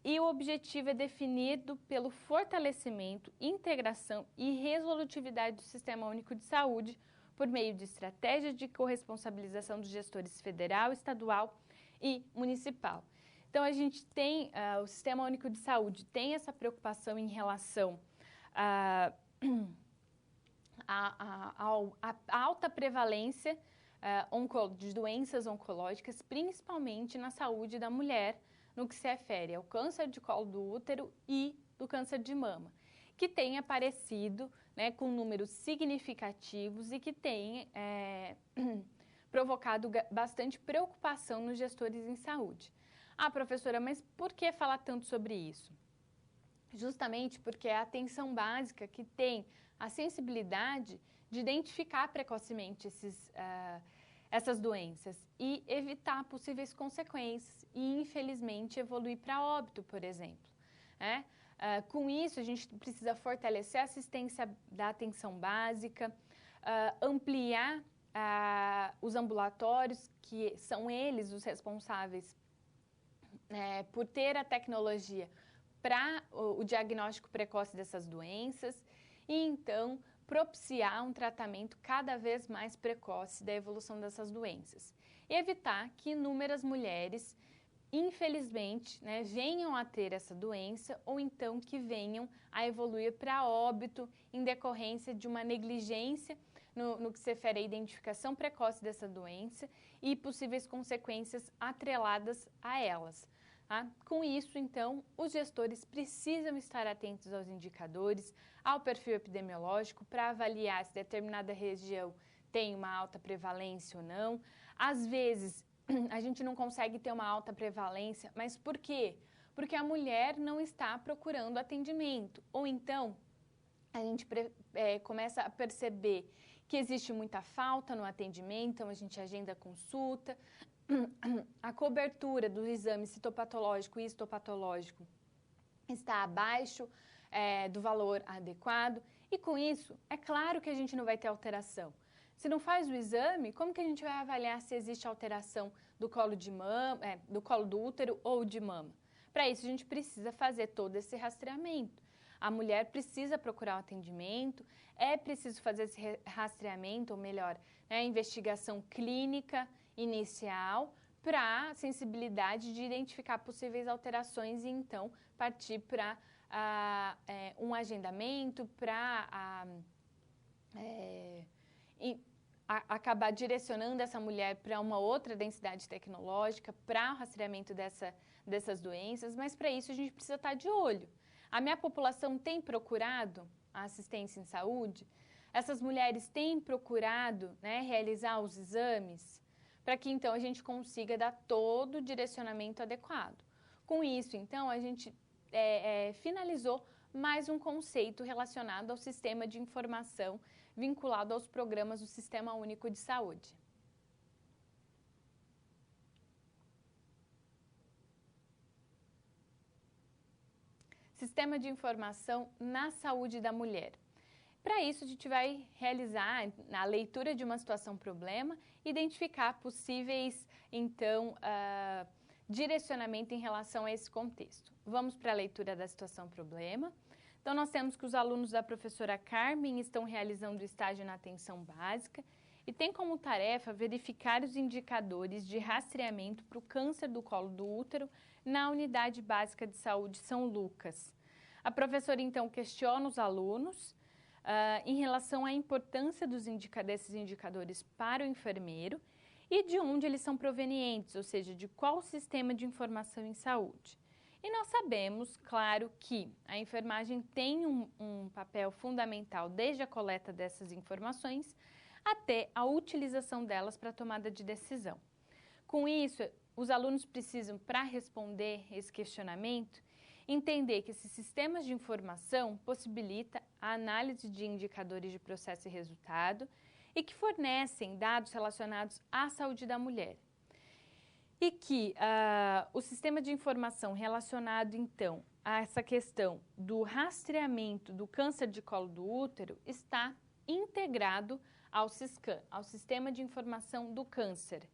e o objetivo é definido pelo fortalecimento, integração e resolutividade do Sistema Único de Saúde por meio de estratégias de corresponsabilização dos gestores federal, estadual e municipal. Então, a gente tem, o Sistema Único de Saúde tem essa preocupação em relação à alta prevalência de doenças oncológicas, principalmente na saúde da mulher, no que se refere ao câncer de colo do útero e do câncer de mama, que tem aparecido, né, com números significativos e que tem provocado bastante preocupação nos gestores em saúde. Ah, professora, mas por que falar tanto sobre isso? Justamente porque é a atenção básica que tem a sensibilidade de identificar precocemente essas doenças e evitar possíveis consequências e, infelizmente, evoluir para óbito, por exemplo. Com isso, a gente precisa fortalecer a assistência da atenção básica, ampliar os ambulatórios, que são eles os responsáveis por ter a tecnologia para o diagnóstico precoce dessas doenças e, então, propiciar um tratamento cada vez mais precoce da evolução dessas doenças. E evitar que inúmeras mulheres, infelizmente, né, venham a ter essa doença ou então que venham a evoluir para óbito em decorrência de uma negligência no que se refere à identificação precoce dessa doença e possíveis consequências atreladas a elas. Tá? Com isso, então, os gestores precisam estar atentos aos indicadores, ao perfil epidemiológico para avaliar se determinada região tem uma alta prevalência ou não. Às vezes, a gente não consegue ter uma alta prevalência, mas por quê? Porque a mulher não está procurando atendimento. Ou então, a gente começa a perceber que existe muita falta no atendimento, então a gente agenda consulta, a cobertura do exame citopatológico e histopatológico está abaixo do valor adequado e com isso, é claro que a gente não vai ter alteração. Se não faz o exame, como que a gente vai avaliar se existe alteração do colo de mama, do colo do útero ou de mama? Para isso, a gente precisa fazer todo esse rastreamento. A mulher precisa procurar o atendimento, é preciso fazer esse rastreamento, ou melhor, a investigação clínica inicial para sensibilidade de identificar possíveis alterações e então partir para um agendamento, para acabar direcionando essa mulher para uma outra densidade tecnológica, para o rastreamento dessas doenças, mas para isso a gente precisa estar de olho. A minha população tem procurado a assistência em saúde? Essas mulheres têm procurado, né, realizar os exames para que então a gente consiga dar todo o direcionamento adequado. Com isso, então, a gente finalizou mais um conceito relacionado ao sistema de informação vinculado aos programas do Sistema Único de Saúde. Sistema de informação na saúde da mulher. Para isso, a gente vai realizar a leitura de uma situação-problema, identificar possíveis, então, direcionamento em relação a esse contexto. Vamos para a leitura da situação-problema. Então, nós temos que os alunos da professora Carmen estão realizando o estágio na atenção básica e tem como tarefa verificar os indicadores de rastreamento para o câncer do colo do útero na Unidade Básica de Saúde São Lucas. A professora, então, questiona os alunos em relação à importância desses indicadores para o enfermeiro e de onde eles são provenientes, ou seja, de qual sistema de informação em saúde. E nós sabemos, claro, que a enfermagem tem um papel fundamental desde a coleta dessas informações até a utilização delas para a tomada de decisão. Com isso, os alunos precisam, para responder esse questionamento, entender que esses sistemas de informação possibilitam a análise de indicadores de processo e resultado e que fornecem dados relacionados à saúde da mulher. E que o sistema de informação relacionado, então, a essa questão do rastreamento do câncer de colo do útero está integrado ao SISCAN, ao Sistema de Informação do Câncer,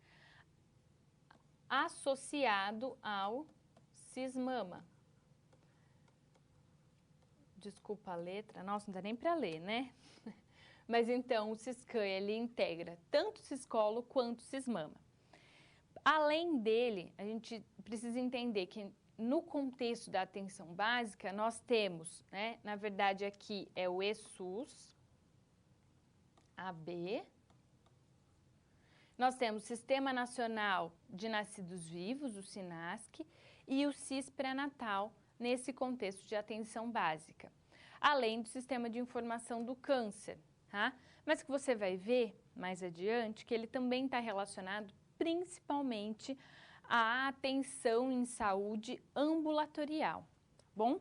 associado ao SISMAMA. Desculpa a letra, nossa, não dá nem para ler, né? Mas então, o SISCAN, ele integra tanto o Siscolo quanto o SISMAMA. Além dele, a gente precisa entender que no contexto da atenção básica, nós temos, né, na verdade aqui é o ESUS, AB, nós temos o Sistema Nacional de Nascidos Vivos, o SINASC, e o SIS pré-natal, nesse contexto de atenção básica, além do Sistema de Informação do Câncer, tá? Mas que você vai ver mais adiante que ele também está relacionado principalmente à atenção em saúde ambulatorial, tá bom?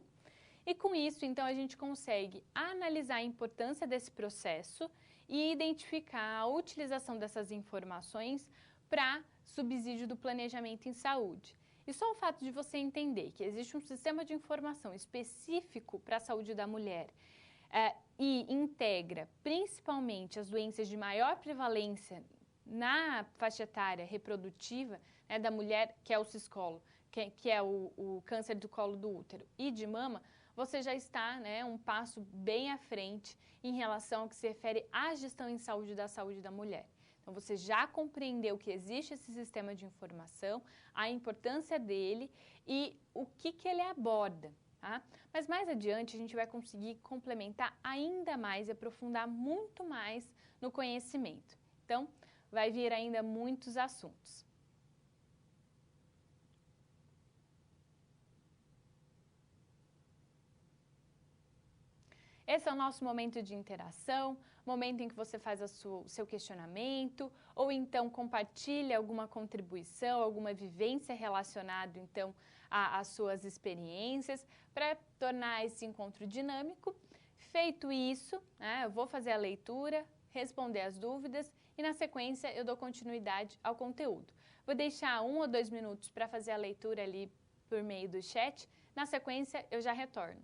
E com isso, então, a gente consegue analisar a importância desse processo e identificar a utilização dessas informações para subsídio do planejamento em saúde. E só o fato de você entender que existe um sistema de informação específico para a saúde da mulher e integra principalmente as doenças de maior prevalência na faixa etária reprodutiva, né, da mulher, que é o ciscolo, que é o câncer do colo do útero e de mama, você já está, né, um passo bem à frente em relação ao que se refere à gestão em saúde da mulher. Então, você já compreendeu que existe esse sistema de informação, a importância dele e o que ele aborda, tá? Mas mais adiante a gente vai conseguir complementar ainda mais e aprofundar muito mais no conhecimento. Então, vai vir ainda muitos assuntos. Esse é o nosso momento de interação, momento em que você faz o seu questionamento, ou então compartilha alguma contribuição, alguma vivência relacionada, então, às suas experiências, para tornar esse encontro dinâmico. Feito isso, né, eu vou fazer a leitura, responder as dúvidas e, na sequência, eu dou continuidade ao conteúdo. Vou deixar 1 ou 2 minutos para fazer a leitura ali por meio do chat. Na sequência, eu já retorno.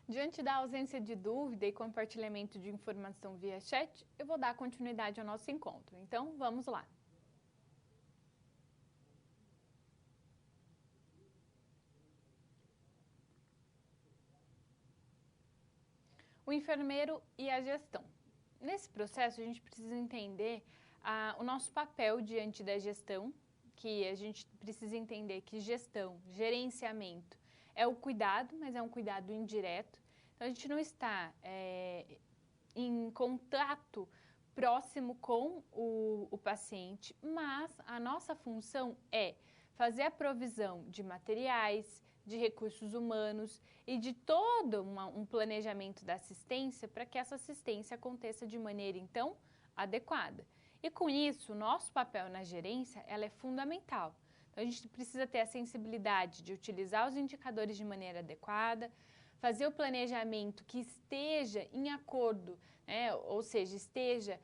Diante da ausência de dúvida e compartilhamento de informação via chat, eu vou dar continuidade ao nosso encontro. Então, vamos lá. O enfermeiro e a gestão. Nesse processo, a gente precisa entender o nosso papel diante da gestão, que a gente precisa entender que gestão, gerenciamento, é o cuidado, mas é um cuidado indireto. Então, a gente não está em contato próximo com o paciente, mas a nossa função é fazer a provisão de materiais, de recursos humanos e de todo um planejamento da assistência para que essa assistência aconteça de maneira, então, adequada. E com isso, o nosso papel na gerência ela é fundamental. Então, a gente precisa ter a sensibilidade de utilizar os indicadores de maneira adequada, fazer o planejamento que esteja em acordo, né? Ou seja, esteja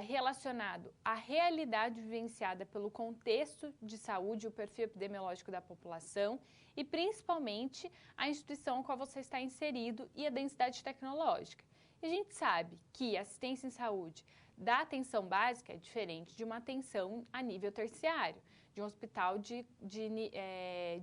relacionado à realidade vivenciada pelo contexto de saúde, o perfil epidemiológico da população e, principalmente, a instituição em qual você está inserido e a densidade tecnológica. E a gente sabe que a assistência em saúde da atenção básica é diferente de uma atenção a nível terciário, de um hospital de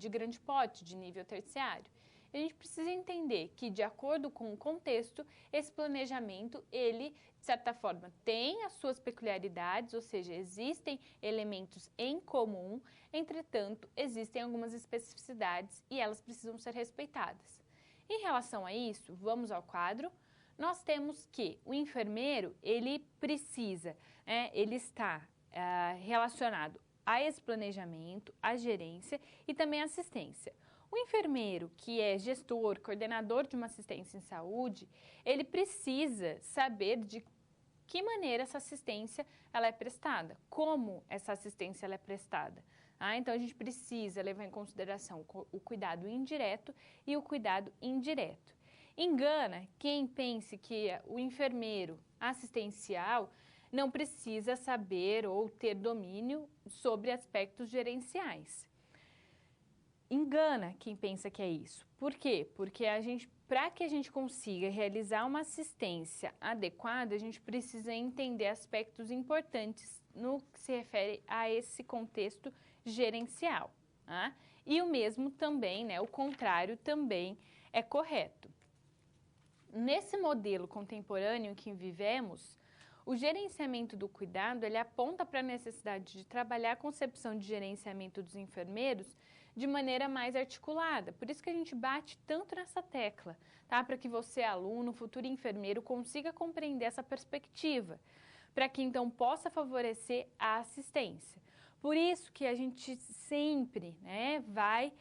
grande porte, de nível terciário. A gente precisa entender que, de acordo com o contexto, esse planejamento, ele, de certa forma, tem as suas peculiaridades, ou seja, existem elementos em comum, entretanto, existem algumas especificidades e elas precisam ser respeitadas. Em relação a isso, vamos ao quadro. Nós temos que o enfermeiro, ele precisa, ele está relacionado a esse planejamento, à gerência e também à assistência. O enfermeiro, que é gestor, coordenador de uma assistência em saúde, ele precisa saber de que maneira essa assistência ela é prestada, como essa assistência ela é prestada. Então, a gente precisa levar em consideração o cuidado indireto e o cuidado indireto. Engana quem pense que o enfermeiro assistencial não precisa saber ou ter domínio sobre aspectos gerenciais. Engana quem pensa que é isso. Por quê? Porque para que a gente consiga realizar uma assistência adequada, a gente precisa entender aspectos importantes no que se refere a esse contexto gerencial. E o mesmo também, o contrário também é correto. Nesse modelo contemporâneo em que vivemos, o gerenciamento do cuidado, ele aponta para a necessidade de trabalhar a concepção de gerenciamento dos enfermeiros de maneira mais articulada. Por isso que a gente bate tanto nessa tecla, para que você, aluno, futuro enfermeiro, consiga compreender essa perspectiva, para que então possa favorecer a assistência. Por isso que a gente sempre vai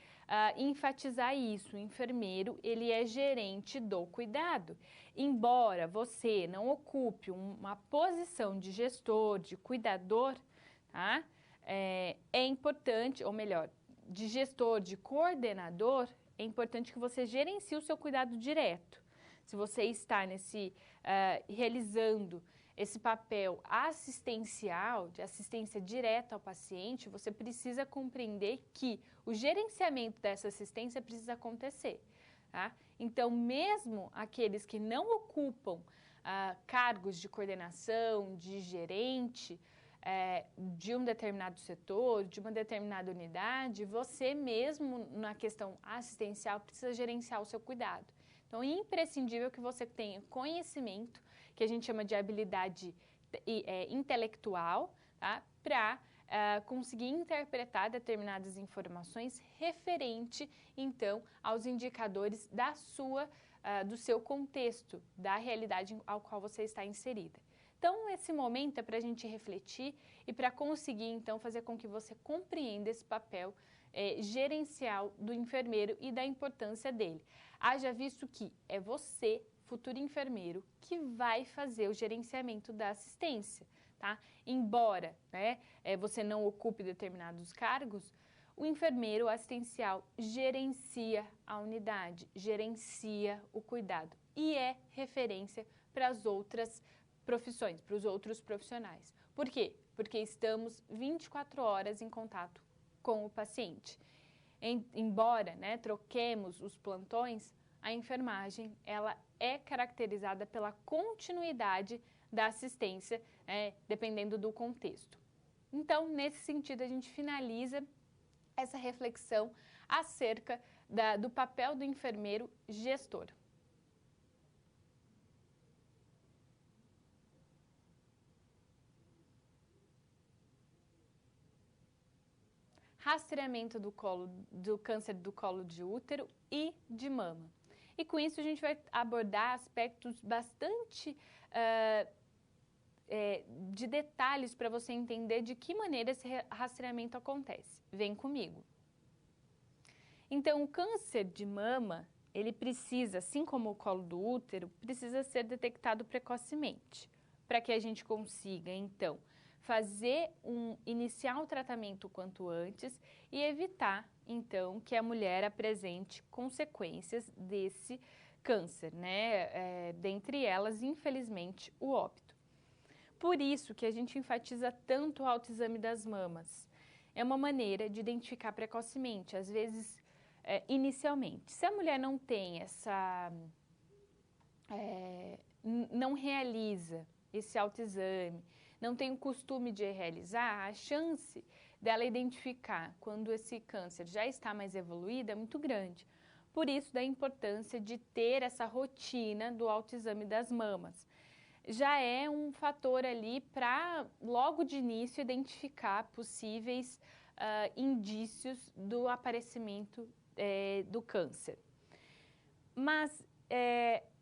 enfatizar isso. O enfermeiro, ele é gerente do cuidado. Embora você não ocupe uma posição de gestor, de cuidador, é importante, ou melhor, de gestor, de coordenador, é importante que você gerencie o seu cuidado direto. Se você está realizando esse papel assistencial, de assistência direta ao paciente, você precisa compreender que o gerenciamento dessa assistência precisa acontecer. Então, mesmo aqueles que não ocupam cargos de coordenação, de gerente, de um determinado setor, de uma determinada unidade, você mesmo, na questão assistencial, precisa gerenciar o seu cuidado. Então, é imprescindível que você tenha conhecimento, que a gente chama de habilidade intelectual, para conseguir interpretar determinadas informações referente, então, aos indicadores do seu contexto, da realidade ao qual você está inserida. Então, esse momento é para a gente refletir e para conseguir, então, fazer com que você compreenda esse papel gerencial do enfermeiro e da importância dele. Haja visto que é você, futuro enfermeiro, que vai fazer o gerenciamento da assistência, Embora você não ocupe determinados cargos, o enfermeiro assistencial gerencia a unidade, gerencia o cuidado e é referência para as outras profissões, para os outros profissionais. Por quê? Porque estamos 24 horas em contato com o paciente. Embora troquemos os plantões, a enfermagem ela é caracterizada pela continuidade da assistência, dependendo do contexto. Então, nesse sentido, a gente finaliza essa reflexão acerca do papel do enfermeiro gestor. Rastreamento do câncer do colo de útero e de mama. E com isso a gente vai abordar aspectos bastante de detalhes para você entender de que maneira esse rastreamento acontece. Vem comigo. Então, o câncer de mama, ele precisa, assim como o colo do útero, precisa ser detectado precocemente, para que a gente consiga, então, iniciar o tratamento o quanto antes e evitar, então, que a mulher apresente consequências desse câncer, dentre elas, infelizmente, o óbito. Por isso que a gente enfatiza tanto o autoexame das mamas. É uma maneira de identificar precocemente, às vezes, inicialmente. Se a mulher não tem não realiza esse autoexame, não tem o costume de realizar, a chance dela identificar quando esse câncer já está mais evoluído é muito grande. Por isso, da importância de ter essa rotina do autoexame das mamas. Já é um fator ali para, logo de início, identificar possíveis indícios do aparecimento do câncer. Mas,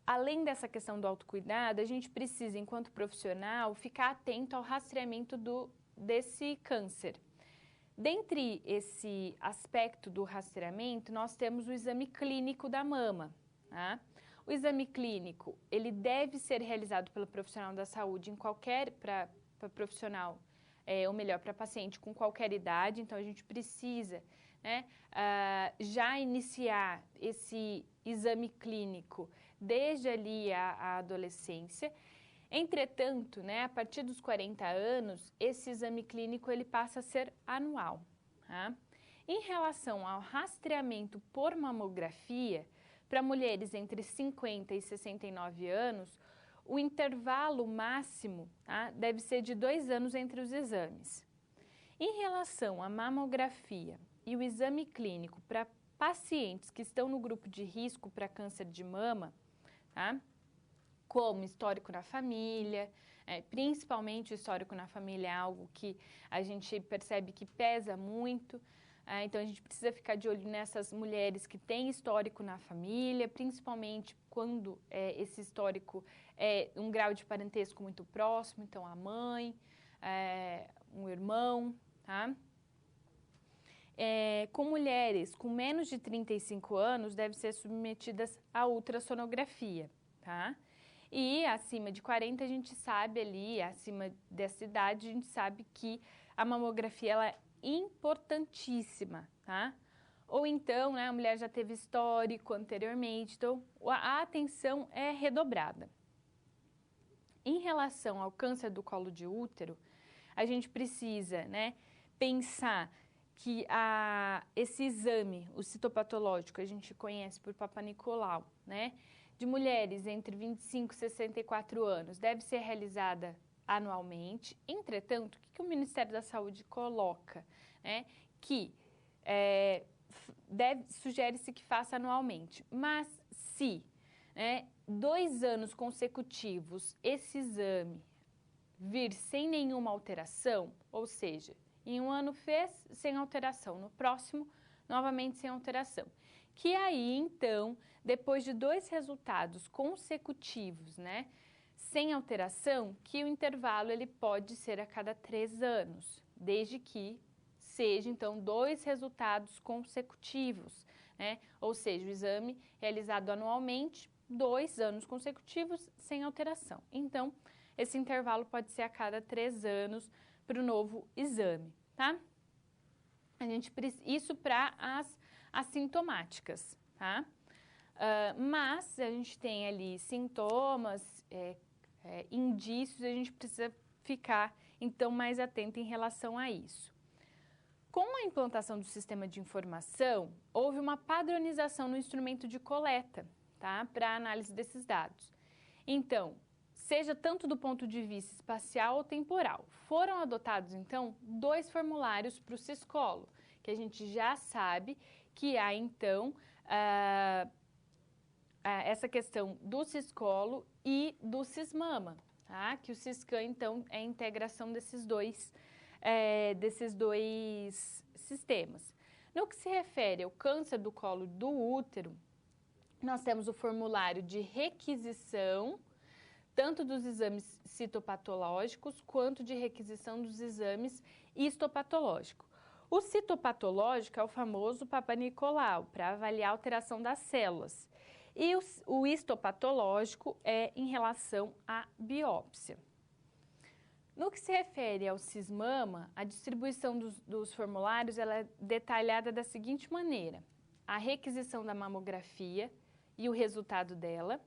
além dessa questão do autocuidado, a gente precisa, enquanto profissional, ficar atento ao rastreamento desse câncer. Dentre esse aspecto do rastreamento, nós temos o exame clínico da mama. Tá? O exame clínico, ele deve ser realizado pelo profissional da saúde para profissional, ou melhor, para paciente com qualquer idade. Então, a gente precisa já iniciar esse exame clínico desde ali a adolescência. Entretanto, a partir dos 40 anos, esse exame clínico ele passa a ser anual. Tá? Em relação ao rastreamento por mamografia, para mulheres entre 50 e 69 anos, o intervalo máximo deve ser de 2 anos entre os exames. Em relação à mamografia e o exame clínico para pacientes que estão no grupo de risco para câncer de mama, tá? Como histórico na família, principalmente o histórico na família é algo que a gente percebe que pesa muito, então a gente precisa ficar de olho nessas mulheres que têm histórico na família, principalmente quando esse histórico é um grau de parentesco muito próximo, então a mãe, um irmão, tá? Com mulheres com menos de 35 anos, devem ser submetidas à ultrassonografia, tá? E acima de 40, a gente sabe ali, acima dessa idade, a gente sabe que a mamografia ela é importantíssima, tá? Ou então, a mulher já teve histórico anteriormente, então a atenção é redobrada. Em relação ao câncer do colo de útero, a gente precisa, pensar que esse exame, o citopatológico, a gente conhece por Papa Nicolau, de mulheres entre 25 e 64 anos, deve ser realizada anualmente. Entretanto, o que o Ministério da Saúde coloca? Que sugere-se que faça anualmente, mas se 2 anos consecutivos esse exame vir sem nenhuma alteração, ou seja, em um ano fez sem alteração, no próximo novamente sem alteração. Que aí, então, depois de 2 resultados consecutivos, sem alteração, que o intervalo ele pode ser a cada 3 anos, desde que seja, então, 2 resultados consecutivos, ou seja, o exame realizado anualmente, 2 anos consecutivos sem alteração. Então, esse intervalo pode ser a cada 3 anos para o novo exame, tá? Isso para as assintomáticas, tá? Mas a gente tem ali sintomas, indícios, a gente precisa ficar, então, mais atento em relação a isso. Com a implantação do sistema de informação, houve uma padronização no instrumento de coleta, tá? Para análise desses dados. Então, seja tanto do ponto de vista espacial ou temporal. Foram adotados, então, 2 formulários para o Siscolo, que a gente já sabe que há, então, essa questão do Siscolo e do Sismama, tá? Que o Siscam, então, é a integração desses dois sistemas. No que se refere ao câncer do colo do útero, nós temos o formulário de requisição, tanto dos exames citopatológicos quanto de requisição dos exames histopatológicos. O citopatológico é o famoso Papa Nicolau, para avaliar a alteração das células. E o histopatológico é em relação à biópsia. No que se refere ao Sismama, a distribuição dos formulários ela é detalhada da seguinte maneira: a requisição da mamografia e o resultado dela,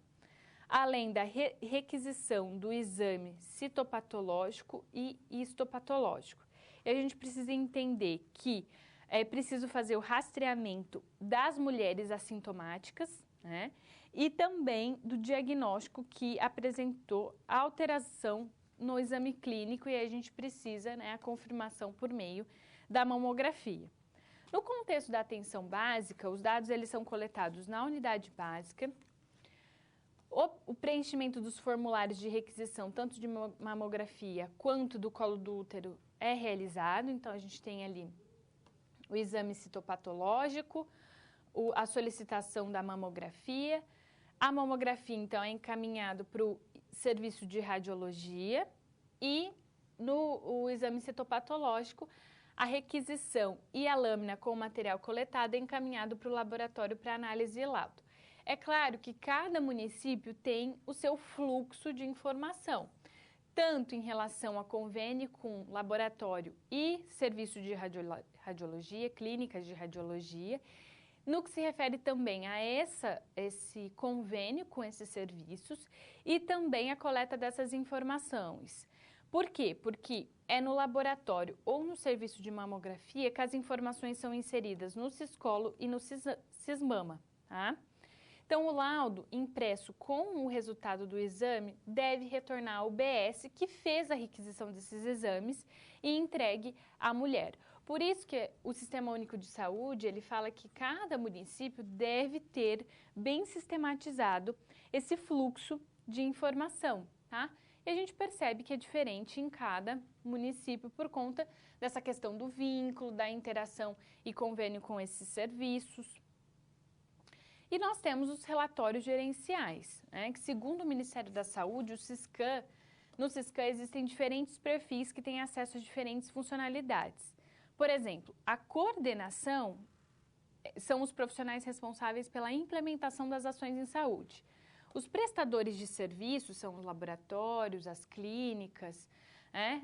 além da requisição do exame citopatológico e histopatológico. E a gente precisa entender que é preciso fazer o rastreamento das mulheres assintomáticas, né? E também do diagnóstico que apresentou alteração no exame clínico, e aí a gente precisa, né, a confirmação por meio da mamografia. No contexto da atenção básica, os dados eles são coletados na unidade básica. O preenchimento dos formulários de requisição, tanto de mamografia quanto do colo do útero, é realizado. Então, a gente tem ali o exame citopatológico, a solicitação da mamografia. A mamografia, então, é encaminhado para o serviço de radiologia e no exame citopatológico, a requisição e a lâmina com o material coletado é encaminhado para o laboratório para análise e laudo. É claro que cada município tem o seu fluxo de informação, tanto em relação a convênio com laboratório e serviço de radiologia, clínicas de radiologia, no que se refere também a esse convênio com esses serviços e também a coleta dessas informações. Por quê? Porque é no laboratório ou no serviço de mamografia que as informações são inseridas no Siscolo e no Sismama, tá? Então, o laudo impresso com o resultado do exame deve retornar ao UBS que fez a requisição desses exames e entregue à mulher. Por isso que o Sistema Único de Saúde, ele fala que cada município deve ter bem sistematizado esse fluxo de informação, tá? E a gente percebe que é diferente em cada município por conta dessa questão do vínculo, da interação e convênio com esses serviços. E nós temos os relatórios gerenciais, né, que segundo o Ministério da Saúde, no Siscam existem diferentes perfis que têm acesso a diferentes funcionalidades. Por exemplo, a coordenação são os profissionais responsáveis pela implementação das ações em saúde. Os prestadores de serviços são os laboratórios, as clínicas, né,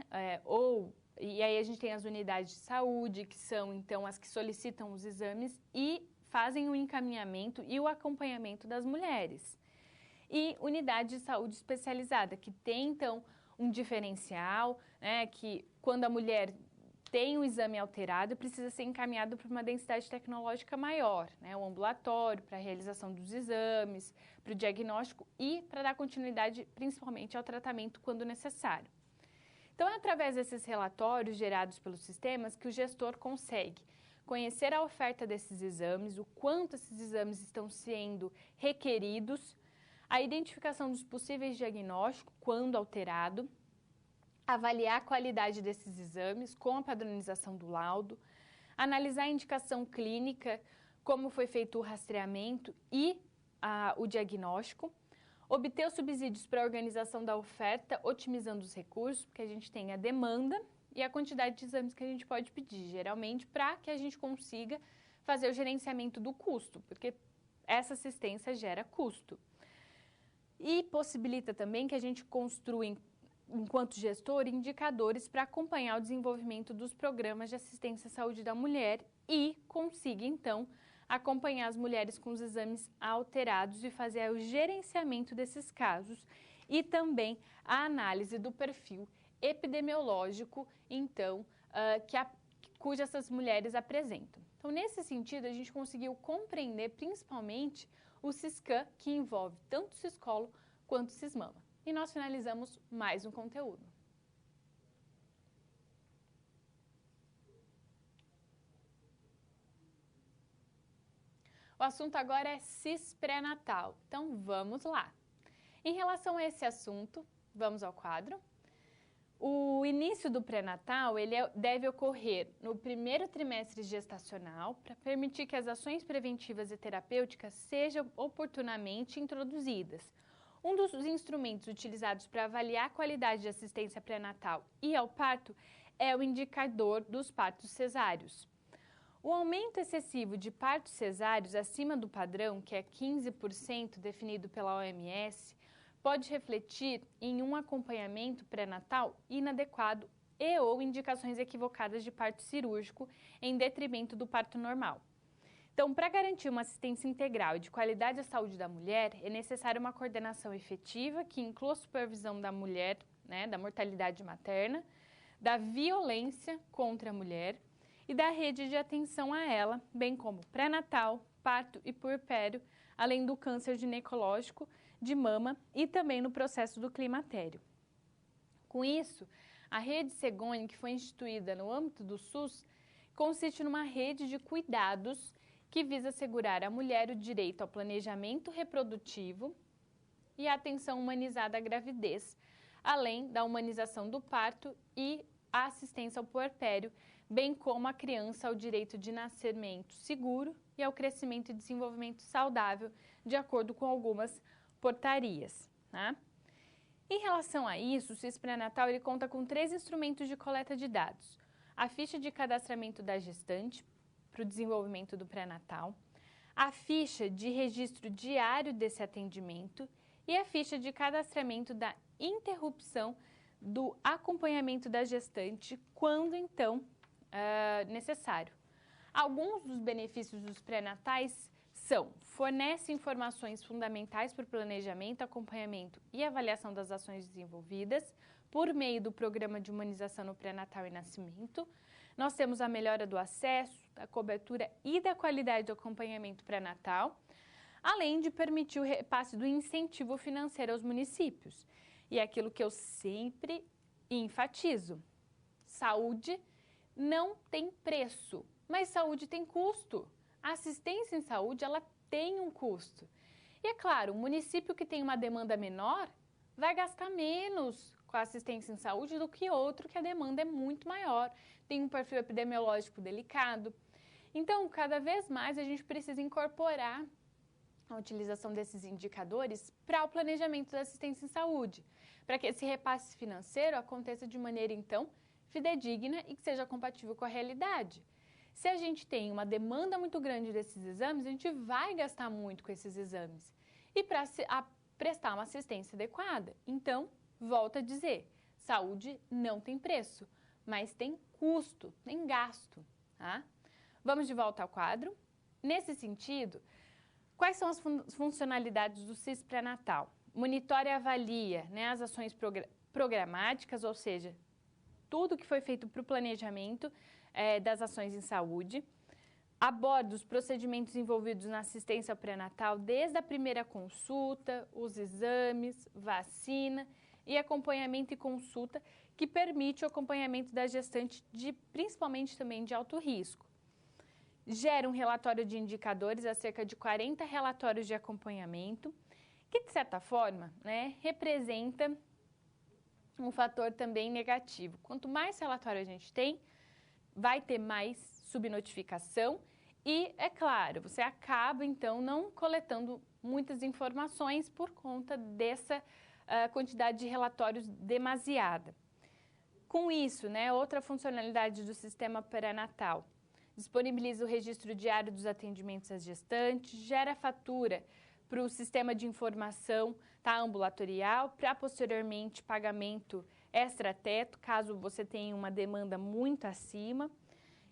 e aí a gente tem as unidades de saúde, que são então as que solicitam os exames e fazem o encaminhamento e o acompanhamento das mulheres. E unidade de saúde especializada, que tem então um diferencial, né, que quando a mulher tem um exame alterado, precisa ser encaminhado para uma densidade tecnológica maior, né, o ambulatório, para a realização dos exames, para o diagnóstico e para dar continuidade principalmente ao tratamento quando necessário. Então, é através desses relatórios gerados pelos sistemas que o gestor consegue conhecer a oferta desses exames, o quanto esses exames estão sendo requeridos, a identificação dos possíveis diagnósticos, quando alterado, avaliar a qualidade desses exames com a padronização do laudo, analisar a indicação clínica, como foi feito o rastreamento e o diagnóstico, obter os subsídios para a organização da oferta, otimizando os recursos, porque a gente tem a demanda e a quantidade de exames que a gente pode pedir, geralmente para que a gente consiga fazer o gerenciamento do custo, porque essa assistência gera custo. E possibilita também que a gente construa, enquanto gestor, indicadores para acompanhar o desenvolvimento dos programas de assistência à saúde da mulher e consiga, então, acompanhar as mulheres com os exames alterados e fazer o gerenciamento desses casos e também a análise do perfil epidemiológico, então, cujas essas mulheres apresentam. Então, nesse sentido, a gente conseguiu compreender principalmente o Siscam, que envolve tanto o ciscolo quanto o cismama. E nós finalizamos mais um conteúdo. O assunto agora é CIS pré-natal, então vamos lá. Em relação a esse assunto, vamos ao quadro. O início do pré-natal deve ocorrer no primeiro trimestre gestacional para permitir que as ações preventivas e terapêuticas sejam oportunamente introduzidas. Um dos instrumentos utilizados para avaliar a qualidade de assistência pré-natal e ao parto é o indicador dos partos cesáreos. O aumento excessivo de partos cesáreos acima do padrão, que é 15% definido pela OMS, pode refletir em um acompanhamento pré-natal inadequado e ou indicações equivocadas de parto cirúrgico em detrimento do parto normal. Então, para garantir uma assistência integral e de qualidade à saúde da mulher, é necessária uma coordenação efetiva que inclua a supervisão da mulher, da mortalidade materna, da violência contra a mulher e da rede de atenção a ela, bem como pré-natal, parto e puerpério, além do câncer ginecológico de mama e também no processo do climatério. Com isso, a rede Segone, que foi instituída no âmbito do SUS, consiste numa rede de cuidados que visa assegurar à mulher o direito ao planejamento reprodutivo e à atenção humanizada à gravidez, além da humanização do parto e a assistência ao puerpério, bem como a criança ao direito de nascimento seguro e ao crescimento e desenvolvimento saudável, de acordo com algumas portarias. Tá? Em relação a isso, o CIS pré-natal ele conta com 3 instrumentos de coleta de dados. A ficha de cadastramento da gestante para o desenvolvimento do pré-natal, a ficha de registro diário desse atendimento e a ficha de cadastramento da interrupção do acompanhamento da gestante quando, então, necessário. Alguns dos benefícios dos pré-natais fornece informações fundamentais para o planejamento, acompanhamento e avaliação das ações desenvolvidas por meio do Programa de Humanização no Pré-Natal e Nascimento. Nós temos a melhora do acesso, da cobertura e da qualidade do acompanhamento pré-natal, além de permitir o repasse do incentivo financeiro aos municípios. E é aquilo que eu sempre enfatizo: saúde não tem preço, mas saúde tem custo. A assistência em saúde, ela tem um custo. E é claro, o município que tem uma demanda menor vai gastar menos com a assistência em saúde do que outro que a demanda é muito maior, tem um perfil epidemiológico delicado. Então, cada vez mais a gente precisa incorporar a utilização desses indicadores para o planejamento da assistência em saúde, para que esse repasse financeiro aconteça de maneira, então, fidedigna e que seja compatível com a realidade. Se a gente tem uma demanda muito grande desses exames, a gente vai gastar muito com esses exames. E para prestar uma assistência adequada. Então, volto a dizer, saúde não tem preço, mas tem custo, tem gasto. Tá? Vamos de volta ao quadro. Nesse sentido, quais são as funcionalidades do CIS pré-natal? Monitora e avalia as ações programáticas, ou seja, tudo que foi feito para o planejamento das ações em saúde, aborda os procedimentos envolvidos na assistência pré-natal desde a primeira consulta, os exames, vacina e acompanhamento e consulta, que permite o acompanhamento da gestante, principalmente também de alto risco. Gera um relatório de indicadores, a cerca de 40 relatórios de acompanhamento, que de certa forma representa um fator também negativo. Quanto mais relatório a gente tem, vai ter mais subnotificação e, é claro, você acaba, então, não coletando muitas informações por conta dessa quantidade de relatórios demasiada. Com isso, outra funcionalidade do sistema pré-natal, disponibiliza o registro diário dos atendimentos às gestantes, gera fatura para o sistema de informação ambulatorial, para posteriormente pagamento extrateto, caso você tenha uma demanda muito acima,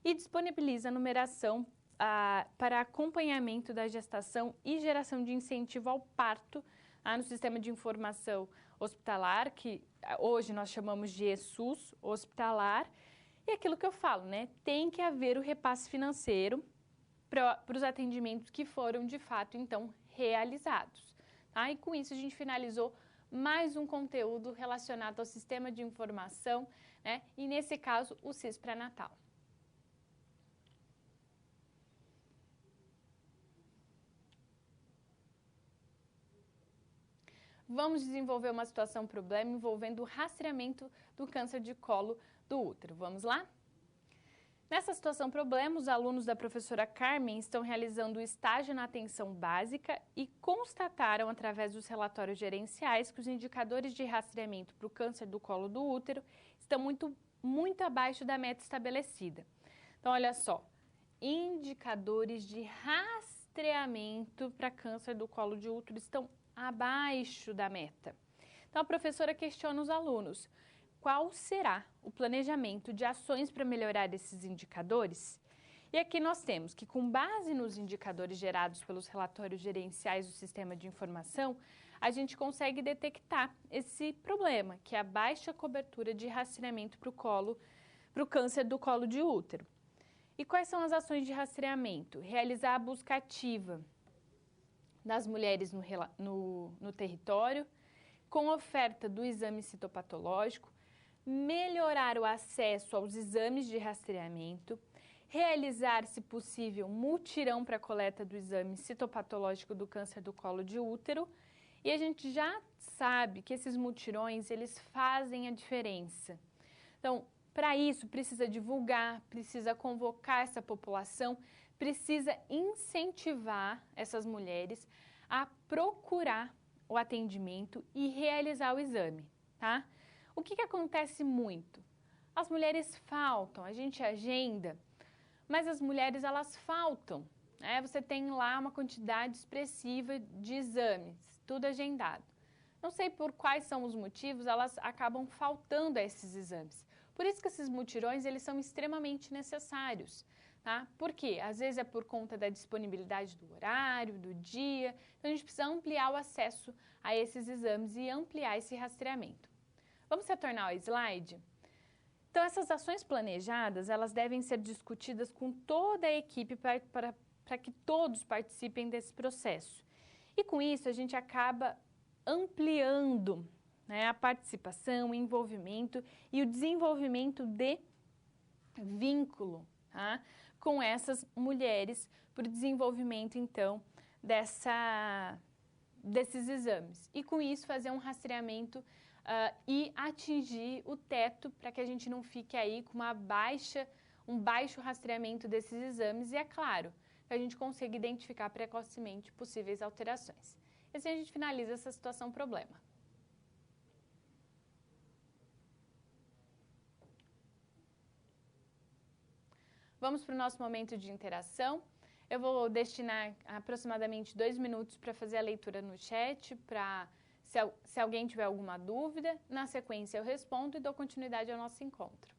e disponibiliza a numeração para acompanhamento da gestação e geração de incentivo ao parto no sistema de informação hospitalar, que hoje nós chamamos de ESUS hospitalar, e aquilo que eu falo, tem que haver o repasse financeiro para os atendimentos que foram, de fato, então, realizados. Tá? E com isso a gente finalizou mais um conteúdo relacionado ao sistema de informação, né? E nesse caso o CIS pré-natal. Vamos desenvolver uma situação-problema envolvendo o rastreamento do câncer de colo do útero. Vamos lá? Nessa situação-problema, os alunos da professora Carmen estão realizando o estágio na atenção básica e constataram, através dos relatórios gerenciais, que os indicadores de rastreamento para o câncer do colo do útero estão muito abaixo da meta estabelecida. Então, olha só, indicadores de rastreamento para câncer do colo de útero estão abaixo da meta. Então, a professora questiona os alunos: qual será o planejamento de ações para melhorar esses indicadores? E aqui nós temos que, com base nos indicadores gerados pelos relatórios gerenciais do sistema de informação, a gente consegue detectar esse problema, que é a baixa cobertura de rastreamento para o câncer do colo de útero. E quais são as ações de rastreamento? Realizar a busca ativa das mulheres no território, com oferta do exame citopatológico, melhorar o acesso aos exames de rastreamento, realizar, se possível, mutirão para a coleta do exame citopatológico do câncer do colo de útero. E a gente já sabe que esses mutirões, eles fazem a diferença. Então, para isso, precisa divulgar, precisa convocar essa população, precisa incentivar essas mulheres a procurar o atendimento e realizar o exame, tá? O que acontece muito? As mulheres faltam, a gente agenda, mas as mulheres, elas faltam, né? Você tem lá uma quantidade expressiva de exames, tudo agendado. Não sei por quais são os motivos, elas acabam faltando a esses exames. Por isso que esses mutirões, eles são extremamente necessários. Tá? Por quê? Às vezes é por conta da disponibilidade do horário, do dia. Então, a gente precisa ampliar o acesso a esses exames e ampliar esse rastreamento. Vamos retornar ao slide? Então, essas ações planejadas, elas devem ser discutidas com toda a equipe para que todos participem desse processo. E com isso, a gente acaba ampliando, né, a participação, o envolvimento e o desenvolvimento de vínculo, tá, com essas mulheres para o desenvolvimento, então, desses exames. E com isso fazer um rastreamento e atingir o teto para que a gente não fique aí com um baixo rastreamento desses exames e, é claro, que a gente consiga identificar precocemente possíveis alterações. E assim a gente finaliza essa situação-problema. Vamos para o nosso momento de interação. Eu vou destinar aproximadamente 2 minutos para fazer a leitura no chat, se alguém tiver alguma dúvida. Na sequência eu respondo e dou continuidade ao nosso encontro.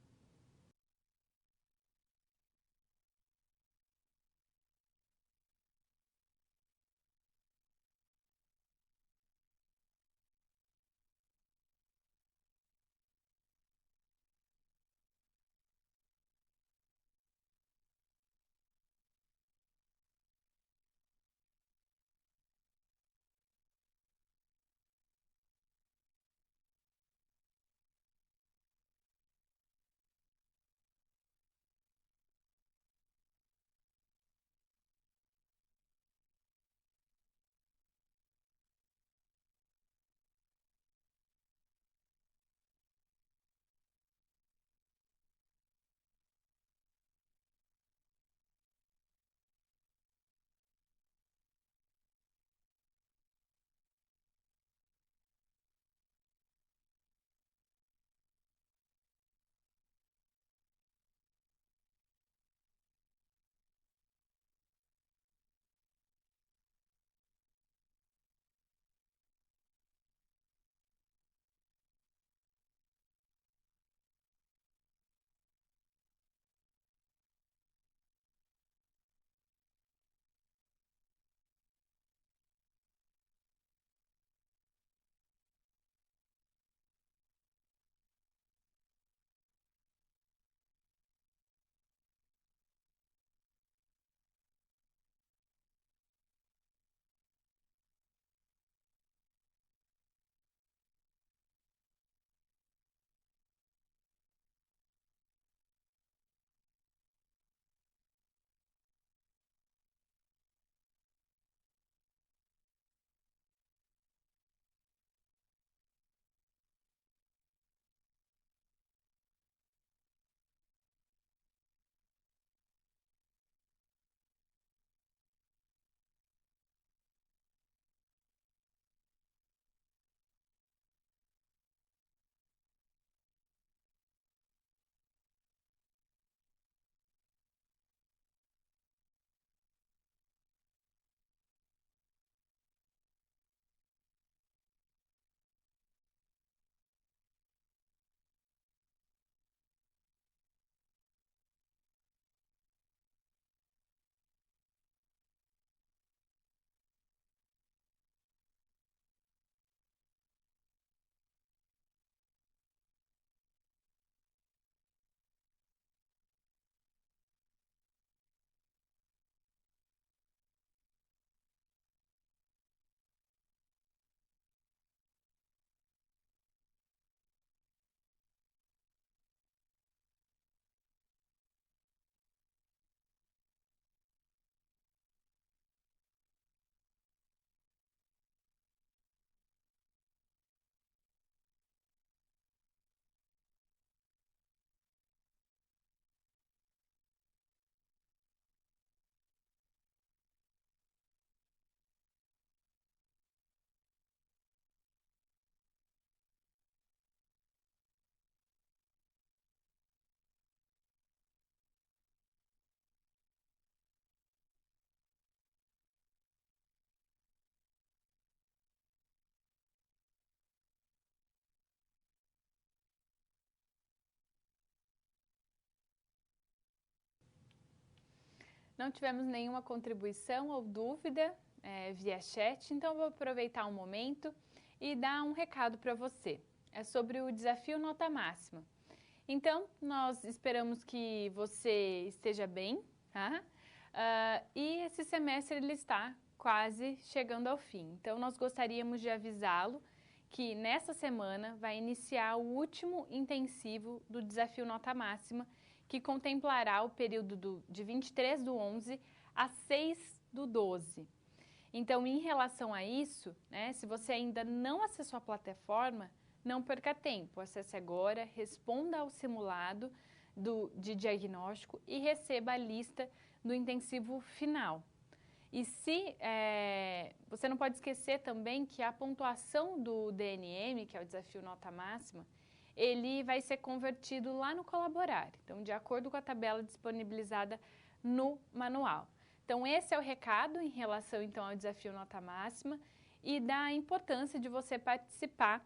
Não tivemos nenhuma contribuição ou dúvida via chat, então vou aproveitar um momento e dar um recado para você. É sobre o desafio Nota Máxima. Então, nós esperamos que você esteja bem, tá? E esse semestre ele está quase chegando ao fim. Então, nós gostaríamos de avisá-lo que nessa semana vai iniciar o último intensivo do desafio Nota Máxima, que contemplará o período de 23/11 a 6/12. Então, em relação a isso, né, se você ainda não acessou a plataforma, não perca tempo, acesse agora, responda ao simulado de diagnóstico e receba a lista do intensivo final. E você não pode esquecer também que a pontuação do DNM, que é o Desafio Nota Máxima, ele vai ser convertido lá no Colaborar, então de acordo com a tabela disponibilizada no manual. Então esse é o recado em relação então ao Desafio Nota Máxima e da importância de você participar,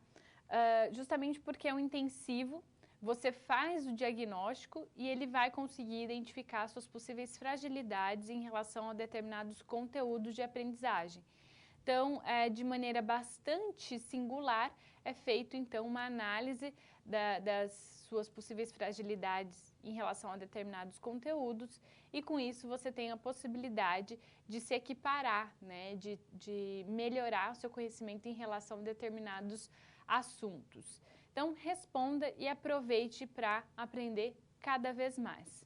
justamente porque é um intensivo, você faz o diagnóstico e ele vai conseguir identificar suas possíveis fragilidades em relação a determinados conteúdos de aprendizagem. Então, de maneira bastante singular, é feito então uma análise das suas possíveis fragilidades em relação a determinados conteúdos e com isso você tem a possibilidade de se equiparar, né, de melhorar o seu conhecimento em relação a determinados assuntos. Então, responda e aproveite para aprender cada vez mais.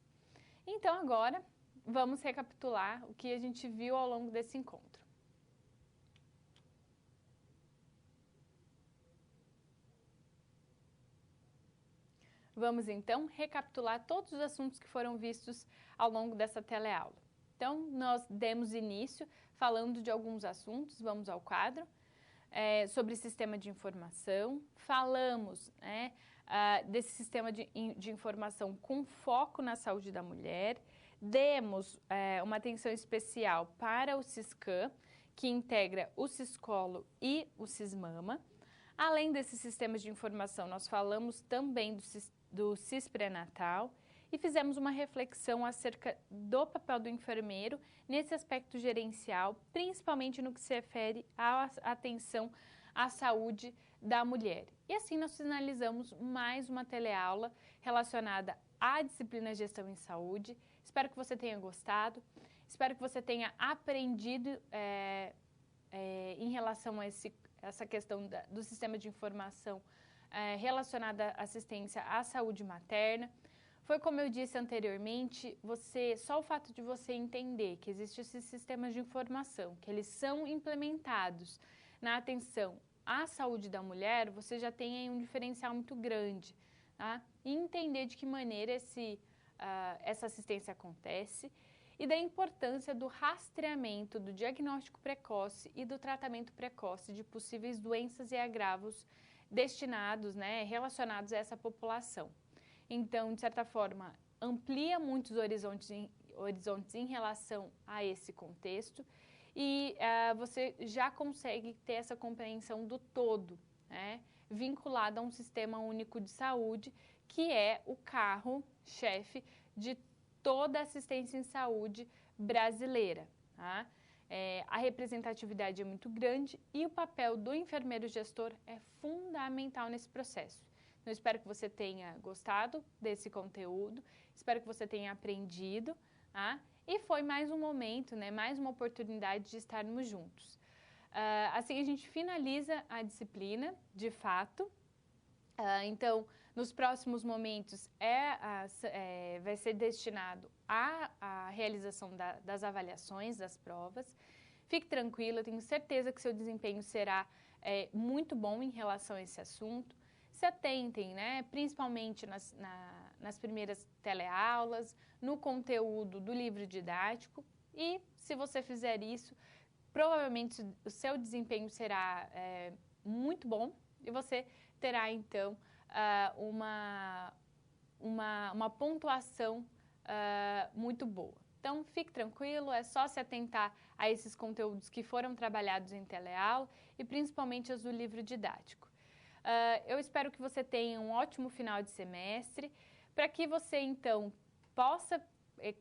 Então, agora, vamos recapitular o que a gente viu ao longo desse encontro. Vamos, então, recapitular todos os assuntos que foram vistos ao longo dessa teleaula. Então, nós demos início falando de alguns assuntos, vamos ao quadro. Sobre sistema de informação, falamos desse sistema de informação com foco na saúde da mulher, demos uma atenção especial para o Siscam, que integra o Siscolo e o Sismama. Além desses sistemas de informação, nós falamos também do Sis pré-natal e fizemos uma reflexão acerca do papel do enfermeiro nesse aspecto gerencial, principalmente no que se refere à atenção à saúde da mulher. E assim nós finalizamos mais uma teleaula relacionada à disciplina Gestão em Saúde. Espero que você tenha gostado, espero que você tenha aprendido em relação a essa questão do sistema de informação relacionada à assistência à saúde materna. Foi como eu disse anteriormente, só o fato de você entender que existem esses sistemas de informação, que eles são implementados na atenção à saúde da mulher, você já tem aí um diferencial muito grande, tá? E entender de que maneira essa assistência acontece e da importância do rastreamento, do diagnóstico precoce e do tratamento precoce de possíveis doenças e agravos destinados, relacionados a essa população. Então, de certa forma, amplia muitos horizontes em relação a esse contexto e você já consegue ter essa compreensão do todo, vinculado a um sistema único de saúde, que é o carro-chefe de toda a assistência em saúde brasileira. Tá? A representatividade é muito grande e o papel do enfermeiro gestor é fundamental nesse processo. Então, espero que você tenha gostado desse conteúdo, espero que você tenha aprendido, tá? E foi mais um momento, mais uma oportunidade de estarmos juntos. Assim a gente finaliza a disciplina, de fato. Então, nos próximos momentos vai ser destinado à realização das avaliações, das provas. Fique tranquilo, eu tenho certeza que seu desempenho será muito bom em relação a esse assunto. Se atentem, principalmente nas primeiras teleaulas, no conteúdo do livro didático e, se você fizer isso, provavelmente o seu desempenho será muito bom e você terá, então, uma pontuação muito boa. Então, fique tranquilo, é só se atentar a esses conteúdos que foram trabalhados em teleaula e principalmente os do livro didático. Eu espero que você tenha um ótimo final de semestre, para que você, então, possa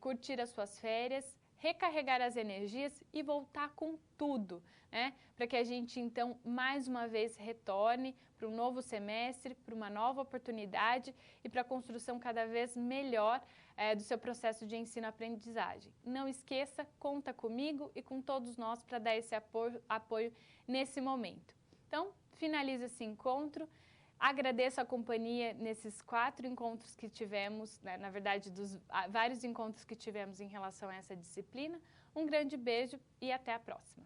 curtir as suas férias, recarregar as energias e voltar com tudo, né? Para que a gente, então, mais uma vez retorne para um novo semestre, para uma nova oportunidade e para a construção cada vez melhor do seu processo de ensino-aprendizagem. Não esqueça, conta comigo e com todos nós para dar esse apoio nesse momento. Então, finalizo esse encontro. Agradeço a companhia nesses 4 encontros que tivemos, né, na verdade, dos vários encontros que tivemos em relação a essa disciplina. Um grande beijo e até a próxima.